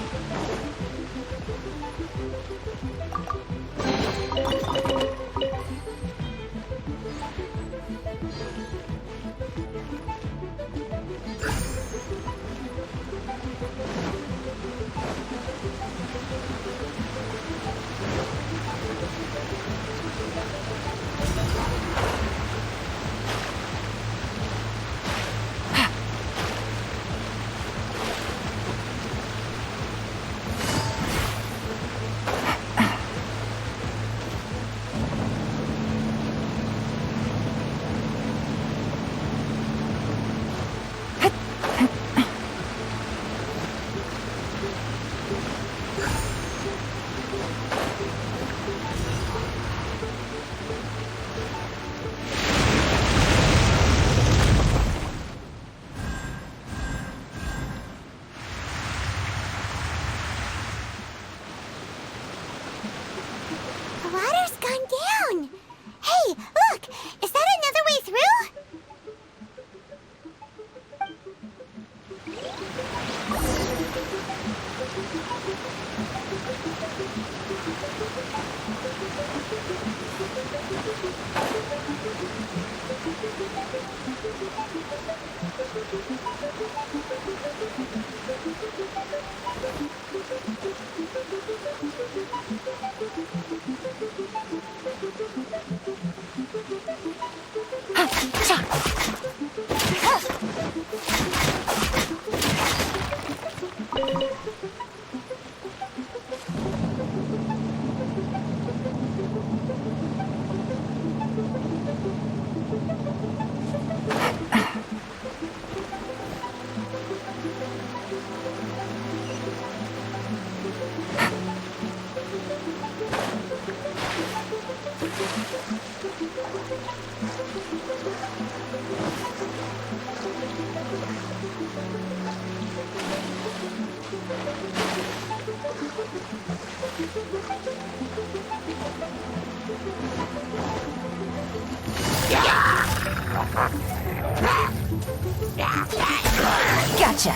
Gotcha!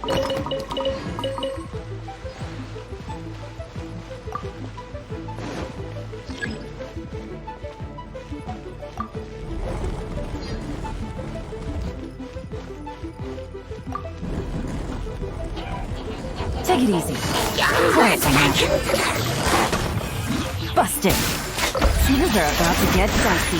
Take it easy. Quiet now. Busted. Things are about to get dicey.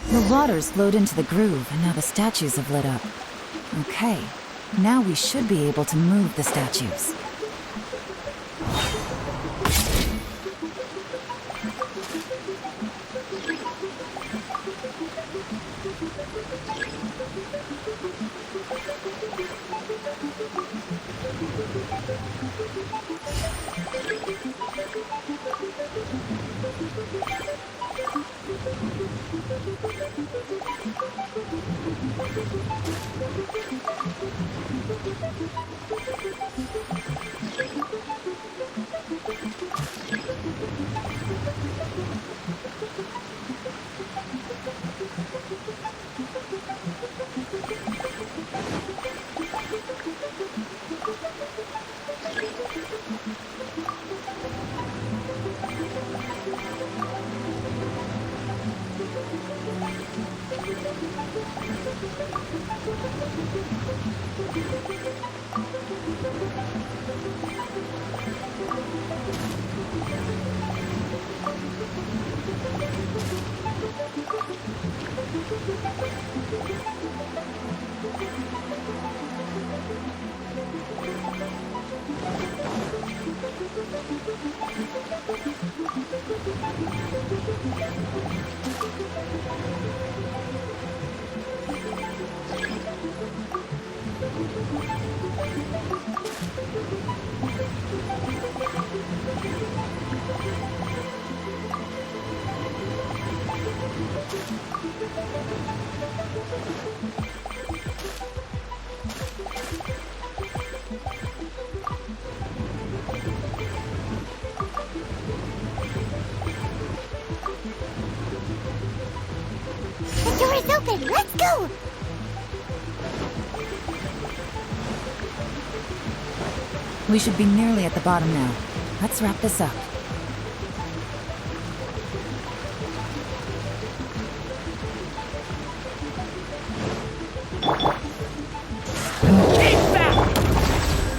The water's flowed into the groove, and now the statues have lit up. Okay, now we should be able to move the statues. The door is open! Let's go! We should be nearly at the bottom now. Let's wrap this up.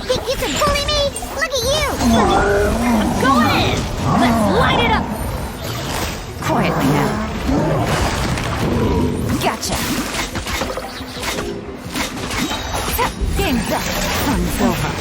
Think you can bully me? Look at you! I'm going in! Let's light it up! Quietly now. Gotcha! Game's up! Sun's over.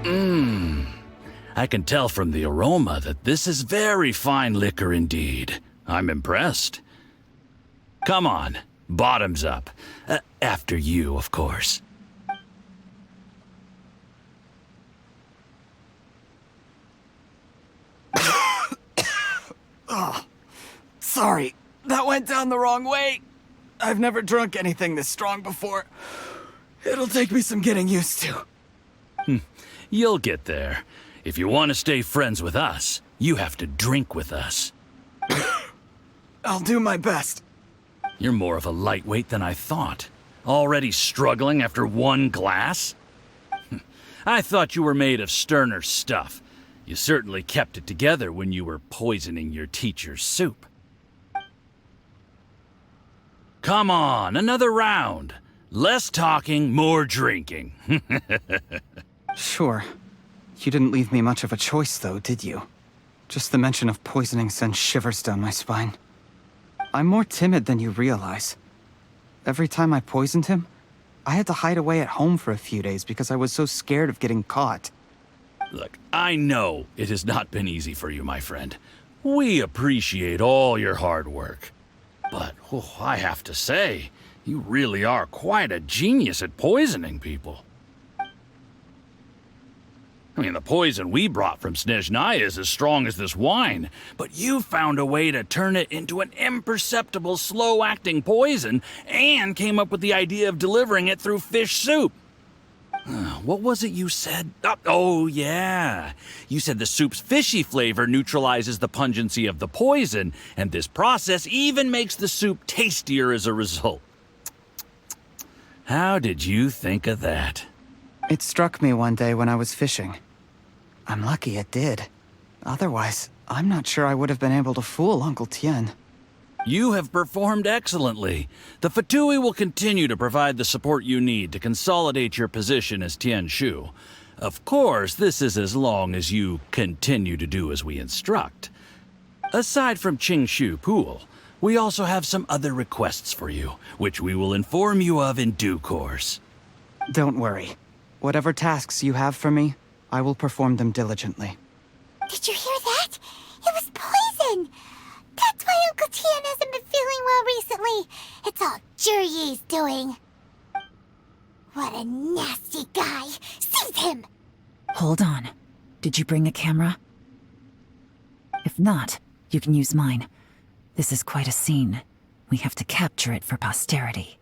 I can tell from the aroma that this is very fine liquor indeed. I'm impressed. Come on, bottoms up. After you, of course. Oh, sorry. That went down the wrong way. I've never drunk anything this strong before. It'll take me some getting used to. You'll get there. If you want to stay friends with us, you have to drink with us. I'll do my best. You're more of a lightweight than I thought. Already struggling after one glass? I thought you were made of sterner stuff. You certainly kept it together when you were poisoning your teacher's soup. Come on, another round. Less talking, more drinking. Sure. You didn't leave me much of a choice, though, did you? Just the mention of poisoning sends shivers down my spine. I'm more timid than you realize. Every time I poisoned him, I had to hide away at home for a few days because I was so scared of getting caught. Look, I know it has not been easy for you, my friend. We appreciate all your hard work. But, I have to say, you really are quite a genius at poisoning people. I mean, the poison we brought from Snezhnaya is as strong as this wine, but you found a way to turn it into an imperceptible, slow-acting poison and came up with the idea of delivering it through fish soup. What was it you said? Oh, yeah. You said the soup's fishy flavor neutralizes the pungency of the poison, and this process even makes the soup tastier as a result. How did you think of that? It struck me one day when I was fishing. I'm lucky it did. Otherwise, I'm not sure I would have been able to fool Uncle Tien. You have performed excellently. The Fatui will continue to provide the support you need to consolidate your position as Tien Shu. Of course, this is as long as you continue to do as we instruct. Aside from Qingshu Pool, we also have some other requests for you, which we will inform you of in due course. Don't worry. Whatever tasks you have for me, I will perform them diligently. Did you hear that? It was poison! That's why Uncle Tien hasn't been feeling well recently. It's all Jurye's doing. What a nasty guy! Seize him! Hold on. Did you bring a camera? If not, you can use mine. This is quite a scene. We have to capture it for posterity.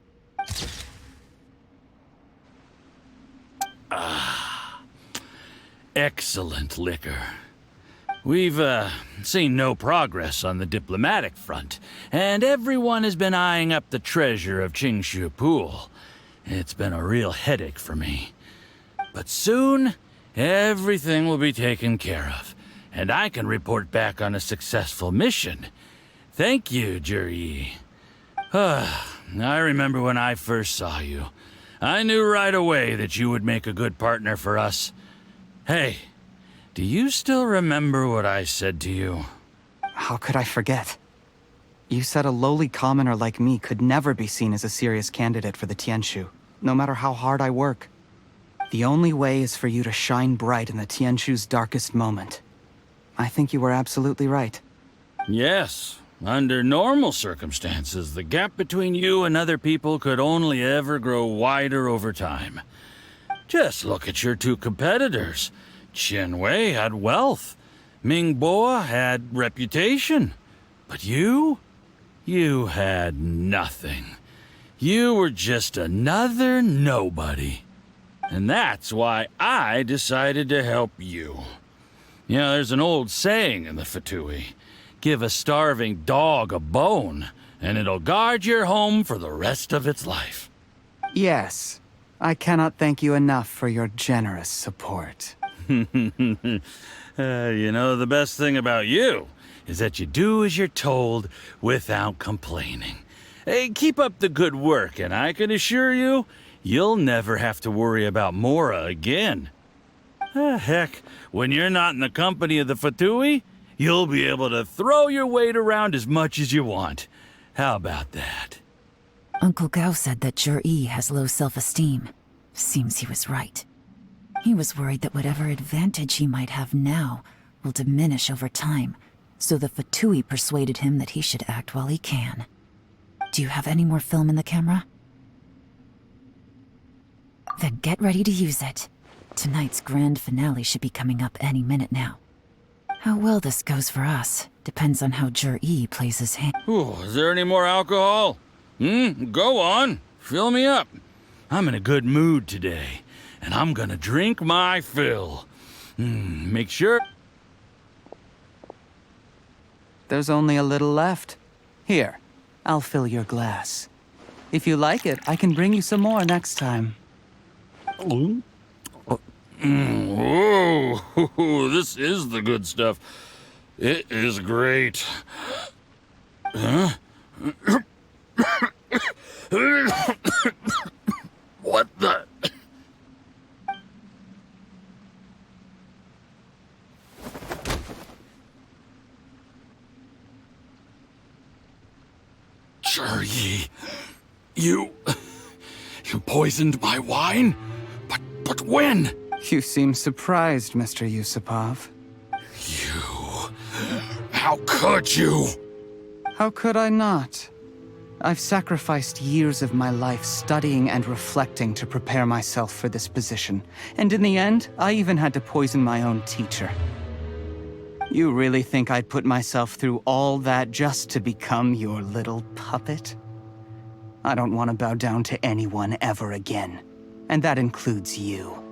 Excellent liquor. We've, seen no progress on the diplomatic front, and everyone has been eyeing up the treasure of Qingshu Pool. It's been a real headache for me. But soon, everything will be taken care of, and I can report back on a successful mission. Thank you, Jurye. I remember when I first saw you. I knew right away that you would make a good partner for us. Hey, do you still remember what I said to you? How could I forget? You said a lowly commoner like me could never be seen as a serious candidate for the Tianshu, no matter how hard I work. The only way is for you to shine bright in the Tianshu's darkest moment. I think you were absolutely right. Yes. Under normal circumstances, the gap between you and other people could only ever grow wider over time. Just look at your two competitors. Qianwei had wealth. Mingbo had reputation. But you had nothing. You were just another nobody. And that's why I decided to help you. You know, there's an old saying in the Fatui. Give a starving dog a bone, and it'll guard your home for the rest of its life. Yes. I cannot thank you enough for your generous support. You know, the best thing about you is that you do as you're told without complaining. Hey, keep up the good work, and I can assure you, you'll never have to worry about Mora again. Heck, when you're not in the company of the Fatui, you'll be able to throw your weight around as much as you want. How about that? Uncle Gao said that Jurye has low self-esteem. Seems he was right. He was worried that whatever advantage he might have now will diminish over time, so the Fatui persuaded him that he should act while he can. Do you have any more film in the camera? Then get ready to use it. Tonight's grand finale should be coming up any minute now. How well this goes for us depends on how Jur-E plays his hand. Ooh, is there any more alcohol? Go on. Fill me up. I'm in a good mood today, and I'm gonna drink my fill. Make sure... There's only a little left. Here, I'll fill your glass. If you like it, I can bring you some more next time. Whoa, this is the good stuff. It is great. Huh? What the... Jur-E, you poisoned my wine? But when? You seem surprised, Mr. Yusupov. How could you? How could I not? I've sacrificed years of my life studying and reflecting to prepare myself for this position. And in the end, I even had to poison my own teacher. You really think I'd put myself through all that just to become your little puppet? I don't want to bow down to anyone ever again. And that includes you.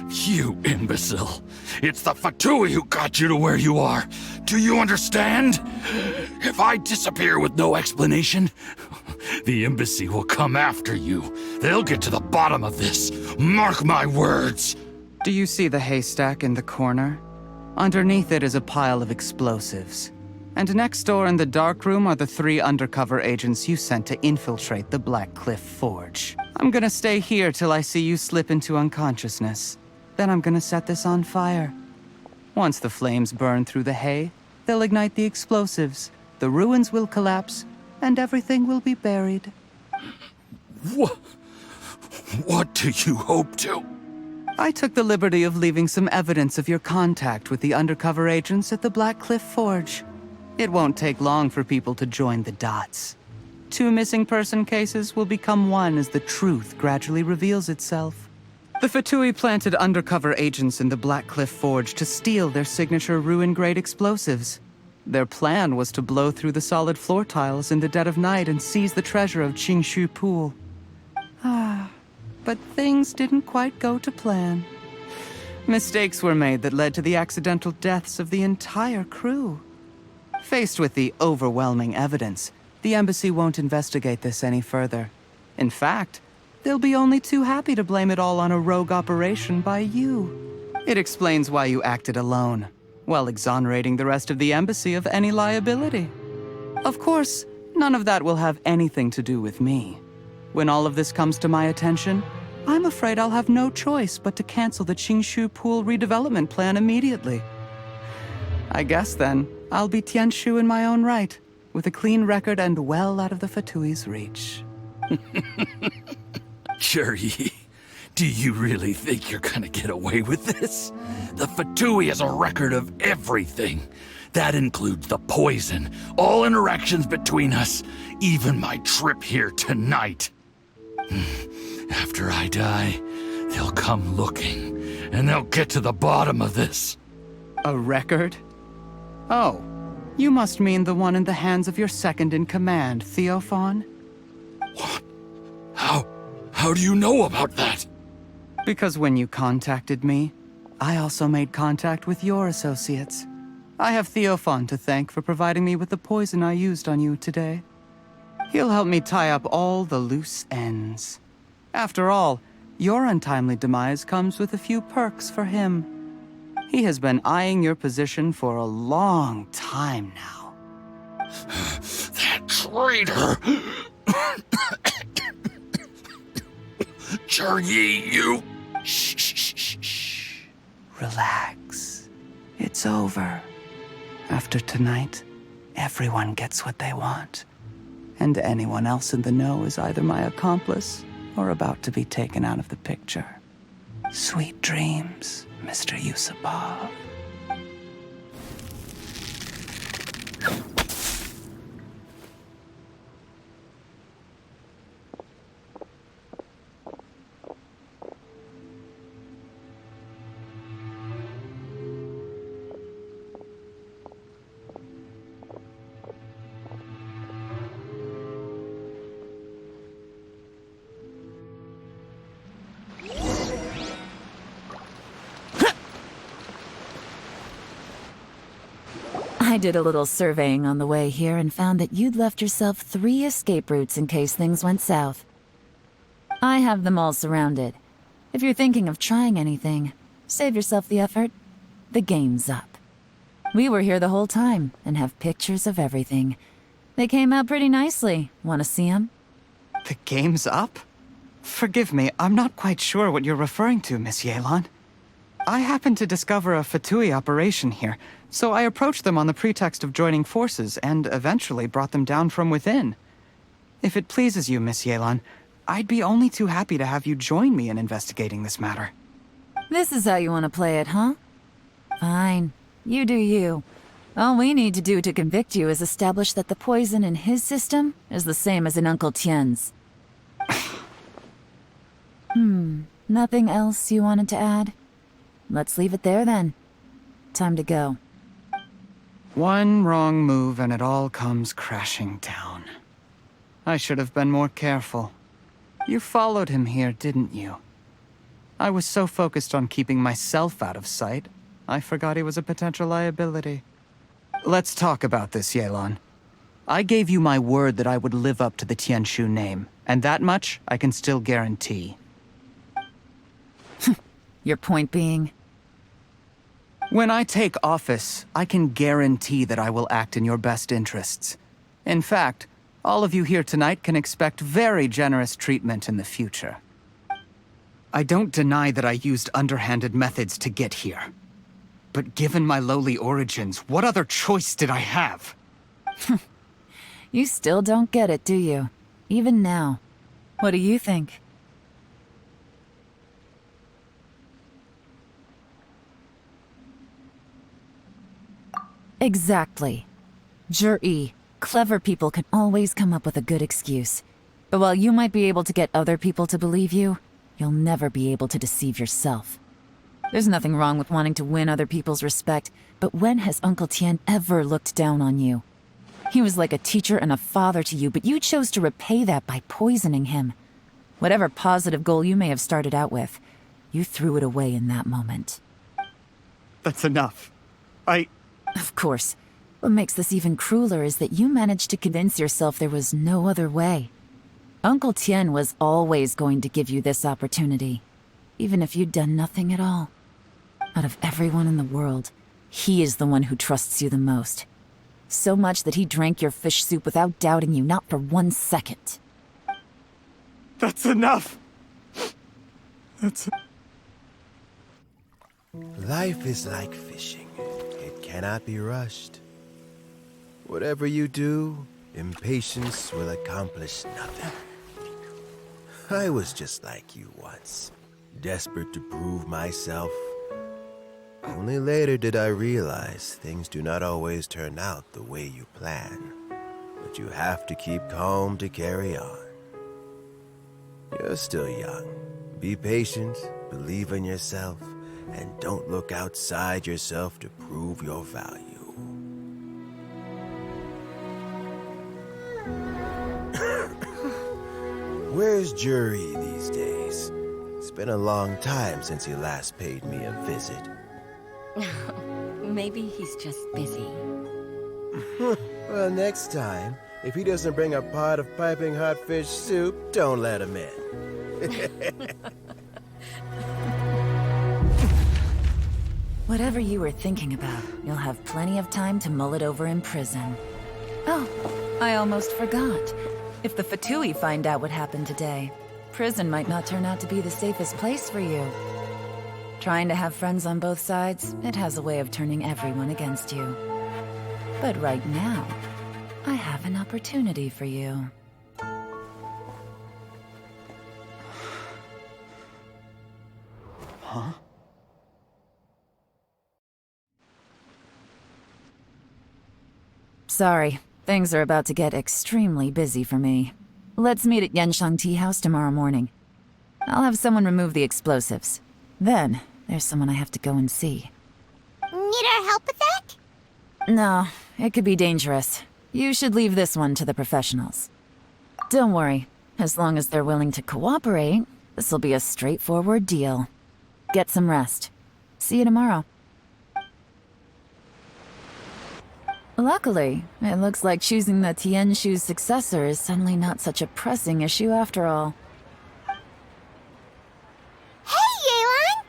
You imbecile. It's the Fatui who got you to where you are. Do you understand? If I disappear with no explanation, the embassy will come after you. They'll get to the bottom of this. Mark my words. Do you see the haystack in the corner? Underneath it is a pile of explosives. And next door in the dark room are the 3 undercover agents you sent to infiltrate the Black Cliff Forge. I'm gonna stay here till I see you slip into unconsciousness. Then I'm gonna set this on fire. Once the flames burn through the hay, they'll ignite the explosives, the ruins will collapse, and everything will be buried. What do you hope to? I took the liberty of leaving some evidence of your contact with the undercover agents at the Black Cliff Forge. It won't take long for people to join the dots. 2 missing person cases will become one as the truth gradually reveals itself. The Fatui planted undercover agents in the Black Cliff Forge to steal their signature ruin-grade explosives. Their plan was to blow through the solid floor tiles in the dead of night and seize the treasure of Qingshu Pool. But things didn't quite go to plan. Mistakes were made that led to the accidental deaths of the entire crew. Faced with the overwhelming evidence, the embassy won't investigate this any further. In fact, they'll be only too happy to blame it all on a rogue operation by you. It explains why you acted alone, while exonerating the rest of the embassy of any liability. Of course, none of that will have anything to do with me. When all of this comes to my attention, I'm afraid I'll have no choice but to cancel the Qingshu Pool redevelopment plan immediately. I guess then, I'll be Tianshu in my own right, with a clean record and well out of the Fatui's reach. Jur-E, do you really think you're gonna get away with this? The Fatui has a record of everything. That includes the poison, all interactions between us, even my trip here tonight. After I die, they'll come looking, and they'll get to the bottom of this. A record? Oh, you must mean the one in the hands of your second-in-command, Theophan? What? How do you know about that? Because when you contacted me, I also made contact with your associates. I have Theophan to thank for providing me with the poison I used on you today. He'll help me tie up all the loose ends. After all, your untimely demise comes with a few perks for him. He has been eyeing your position for a long time now. That traitor! Jur-E, you... Shh. Relax. It's over. After tonight, everyone gets what they want. And anyone else in the know is either my accomplice or about to be taken out of the picture. Sweet dreams, Mr. Yusupov. I did a little surveying on the way here and found that you'd left yourself 3 escape routes in case things went south. I have them all surrounded. If you're thinking of trying anything, save yourself the effort. The game's up. We were here the whole time and have pictures of everything. They came out pretty nicely. Want to see them? The game's up? Forgive me, I'm not quite sure what you're referring to, Miss Yelan. I happened to discover a Fatui operation here, so I approached them on the pretext of joining forces and eventually brought them down from within. If it pleases you, Miss Yelan, I'd be only too happy to have you join me in investigating this matter. This is how you want to play it, huh? Fine. You do you. All we need to do to convict you is establish that the poison in his system is the same as in Uncle Tien's. Nothing else you wanted to add? Let's leave it there then. Time to go. One wrong move and it all comes crashing down. I should have been more careful. You followed him here, didn't you? I was so focused on keeping myself out of sight, I forgot he was a potential liability. Let's talk about this, Yelan. I gave you my word that I would live up to the Tianshu name, and that much I can still guarantee. Your point being? When I take office, I can guarantee that I will act in your best interests. In fact, all of you here tonight can expect very generous treatment in the future. I don't deny that I used underhanded methods to get here. But given my lowly origins, what other choice did I have? You still don't get it, do you? Even now. What do you think? Exactly. Jur-E, clever people can always come up with a good excuse. But while you might be able to get other people to believe you, you'll never be able to deceive yourself. There's nothing wrong with wanting to win other people's respect, but when has Uncle Tien ever looked down on you? He was like a teacher and a father to you, but you chose to repay that by poisoning him. Whatever positive goal you may have started out with, you threw it away in that moment. That's enough. Of course. What makes this even crueler is that you managed to convince yourself there was no other way. Uncle Tien was always going to give you this opportunity, even if you'd done nothing at all. Out of everyone in the world, he is the one who trusts you the most. So much that he drank your fish soup without doubting you, not for 1 second. That's enough! Life is like fishing. It cannot be rushed. Whatever you do, impatience will accomplish nothing. I was just like you once, desperate to prove myself. Only later did I realize things do not always turn out the way you plan, but you have to keep calm to carry on. You're still young. Be patient, believe in yourself, and don't look outside yourself to prove your value. Where's Jur-E these days? It's been a long time since he last paid me a visit. Maybe he's just busy. Well, next time, if he doesn't bring a pot of piping hot fish soup, don't let him in. Whatever you were thinking about, you'll have plenty of time to mull it over in prison. Oh, I almost forgot. If the Fatui find out what happened today, prison might not turn out to be the safest place for you. Trying to have friends on both sides, it has a way of turning everyone against you. But right now, I have an opportunity for you. Huh? Sorry, things are about to get extremely busy for me. Let's meet at Yenshang Tea House tomorrow morning. I'll have someone remove the explosives. Then, there's someone I have to go and see. Need our help with that? No, it could be dangerous. You should leave this one to the professionals. Don't worry, as long as they're willing to cooperate, this'll be a straightforward deal. Get some rest. See you tomorrow. Luckily, it looks like choosing the Tianshu's successor is suddenly not such a pressing issue after all. Hey, Yelan!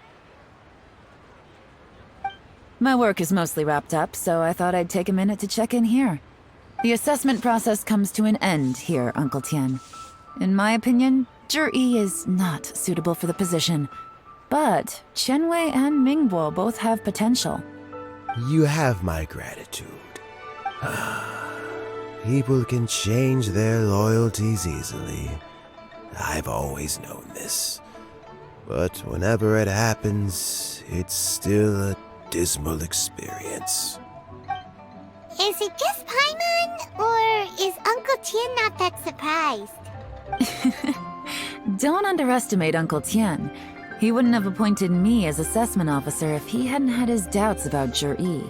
My work is mostly wrapped up, so I thought I'd take a minute to check in here. The assessment process comes to an end here, Uncle Tian. In my opinion, Zhi is not suitable for the position, but Qianwei and Mingbo both have potential. You have my gratitude. People can change their loyalties easily. I've always known this. But whenever it happens, it's still a dismal experience. Is it just Paimon, or is Uncle Tian not that surprised? Don't underestimate Uncle Tian. He wouldn't have appointed me as assessment officer if he hadn't had his doubts about Zhi.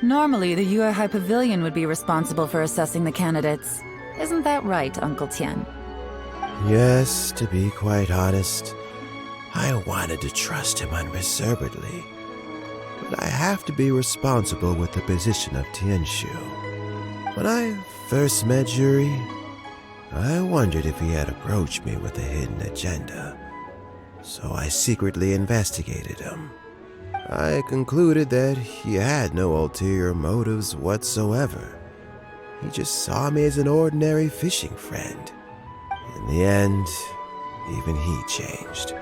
Normally, the Yuehai Pavilion would be responsible for assessing the candidates. Isn't that right, Uncle Tian? Yes, to be quite honest, I wanted to trust him unreservedly. But I have to be responsible with the position of Tianshu. When I first met Zhi, I wondered if he had approached me with a hidden agenda. So I secretly investigated him. I concluded that he had no ulterior motives whatsoever. He just saw me as an ordinary fishing friend. In the end, even he changed.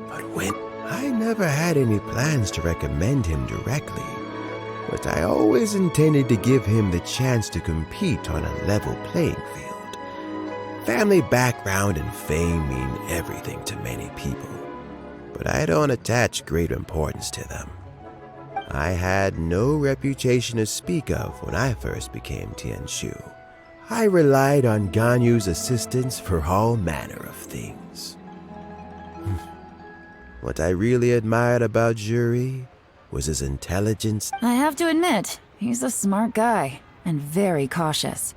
But when I never had any plans to recommend him directly, but I always intended to give him the chance to compete on a level playing field. Family background and fame mean everything to many people, but I don't attach great importance to them. I had no reputation to speak of when I first became Tianshu. I relied on Ganyu's assistance for all manner of things. What I really admired about Zhi was his intelligence. I have to admit, he's a smart guy, and very cautious.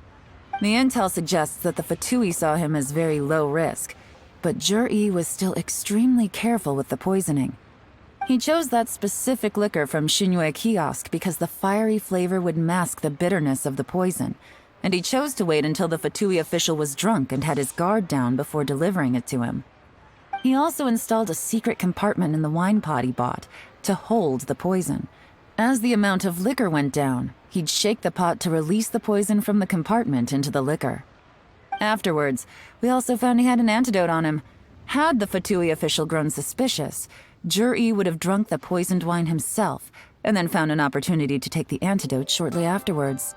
The intel suggests that the Fatui saw him as very low risk, but Zhi was still extremely careful with the poisoning. He chose that specific liquor from Xingyue Kiosk because the fiery flavor would mask the bitterness of the poison, and he chose to wait until the Fatui official was drunk and had his guard down before delivering it to him. He also installed a secret compartment in the wine pot he bought to hold the poison. As the amount of liquor went down, he'd shake the pot to release the poison from the compartment into the liquor. Afterwards, we also found he had an antidote on him. Had the Fatui official grown suspicious, Zhi would have drunk the poisoned wine himself, and then found an opportunity to take the antidote shortly afterwards.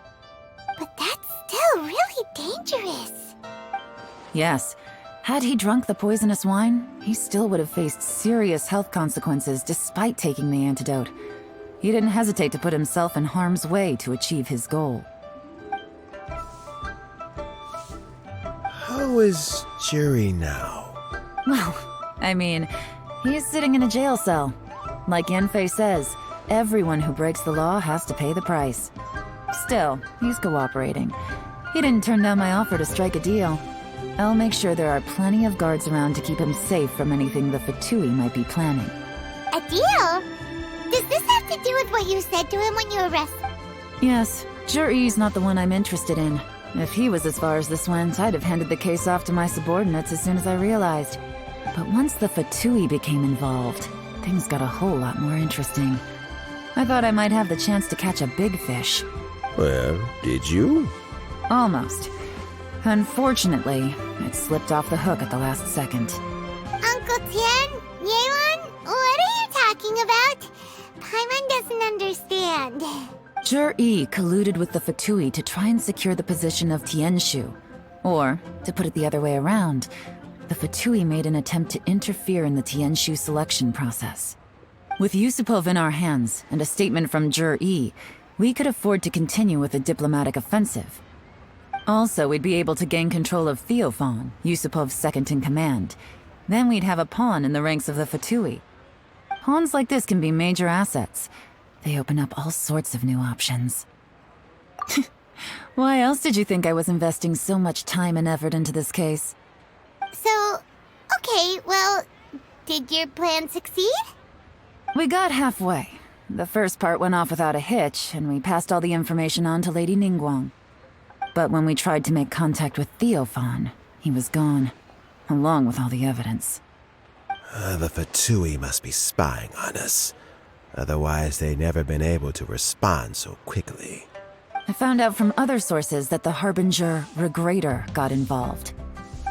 But that's still really dangerous. Yes. Had he drunk the poisonous wine, he still would have faced serious health consequences despite taking the antidote. He didn't hesitate to put himself in harm's way to achieve his goal. How is Zhi now? Well, I mean, he's sitting in a jail cell. Like Yanfei says, everyone who breaks the law has to pay the price. Still, he's cooperating. He didn't turn down my offer to strike a deal. I'll make sure there are plenty of guards around to keep him safe from anything the Fatui might be planning. A deal? Does this have to do with what you said to him when you arrested? Yes, Zhi's not the one I'm interested in. If he was as far as this went, I'd have handed the case off to my subordinates as soon as I realized. But once the Fatui became involved, things got a whole lot more interesting. I thought I might have the chance to catch a big fish. Well, did you? Almost. Unfortunately, it slipped off the hook at the last second. Uncle Tian? Yelan? What are you talking about? Paimon doesn't understand. Zhi colluded with the Fatui to try and secure the position of Tianshu. Or, to put it the other way around, the Fatui made an attempt to interfere in the Tianshu selection process. With Yusupov in our hands and a statement from Jur-E, we could afford to continue with a diplomatic offensive. Also, we'd be able to gain control of Theophan, Yusupov's second-in-command. Then we'd have a pawn in the ranks of the Fatui. Pawns like this can be major assets. They open up all sorts of new options. Why else did you think I was investing so much time and effort into this case? So, okay, well, did your plan succeed? We got halfway. The first part went off without a hitch, and we passed all the information on to Lady Ningguang. But when we tried to make contact with Theophan, he was gone, along with all the evidence. The Fatui must be spying on us. Otherwise, they'd never been able to respond so quickly. I found out from other sources that the Harbinger Regrator got involved.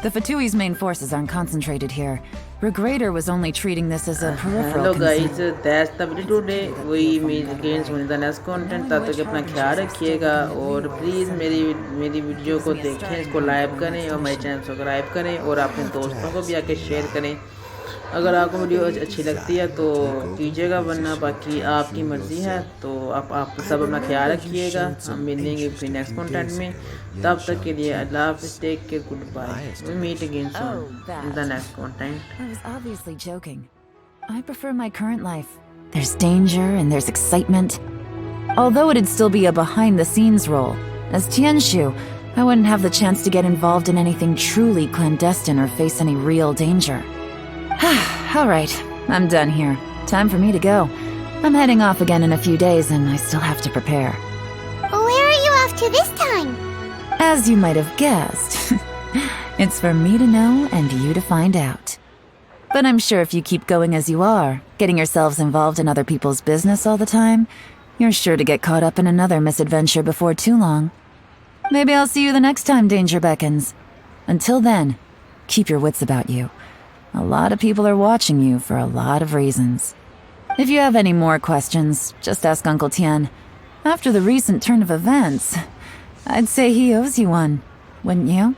The Fatui's main forces aren't concentrated here. Regrator was only treating this as a peripheral Hello guys, concern. that's the video today. We meet again soon in the next content. तब तक अपना ख्याल रखिएगा और please मेरी video को देखें, इसको लाइक करें और मेरे चैनल सब्सक्राइब करें और अपने दोस्तों को भी आके शेयर करें. अगर आपको वीडियो अच्छी लगती है तो कीजिएगा, वरना बाकी आपकी मर्ज़ी है. तो आप सब अपना ख्याल रखिएगा. हम मिलेंगे फिर नेक्स्ट कंटेंट में. तब तक के लिए अल्लाह हाफ़िज़, take care, good bye. We meet again soon in the next content. I was obviously joking. I prefer my current life. There's danger and there's excitement. Although it'd still be a behind-the-scenes role, as Tianshu, I wouldn't have the chance to get involved in anything truly clandestine or face any real danger. Alright, I'm done here. Time for me to go. I'm heading off again in a few days and I still have to prepare. Where are you off to this time? As you might have guessed, it's for me to know and you to find out. But I'm sure if you keep going as you are, getting yourselves involved in other people's business all the time, you're sure to get caught up in another misadventure before too long. Maybe I'll see you the next time danger beckons. Until then, keep your wits about you. A lot of people are watching you for a lot of reasons. If you have any more questions, just ask Uncle Tian. After the recent turn of events, I'd say he owes you one, wouldn't you?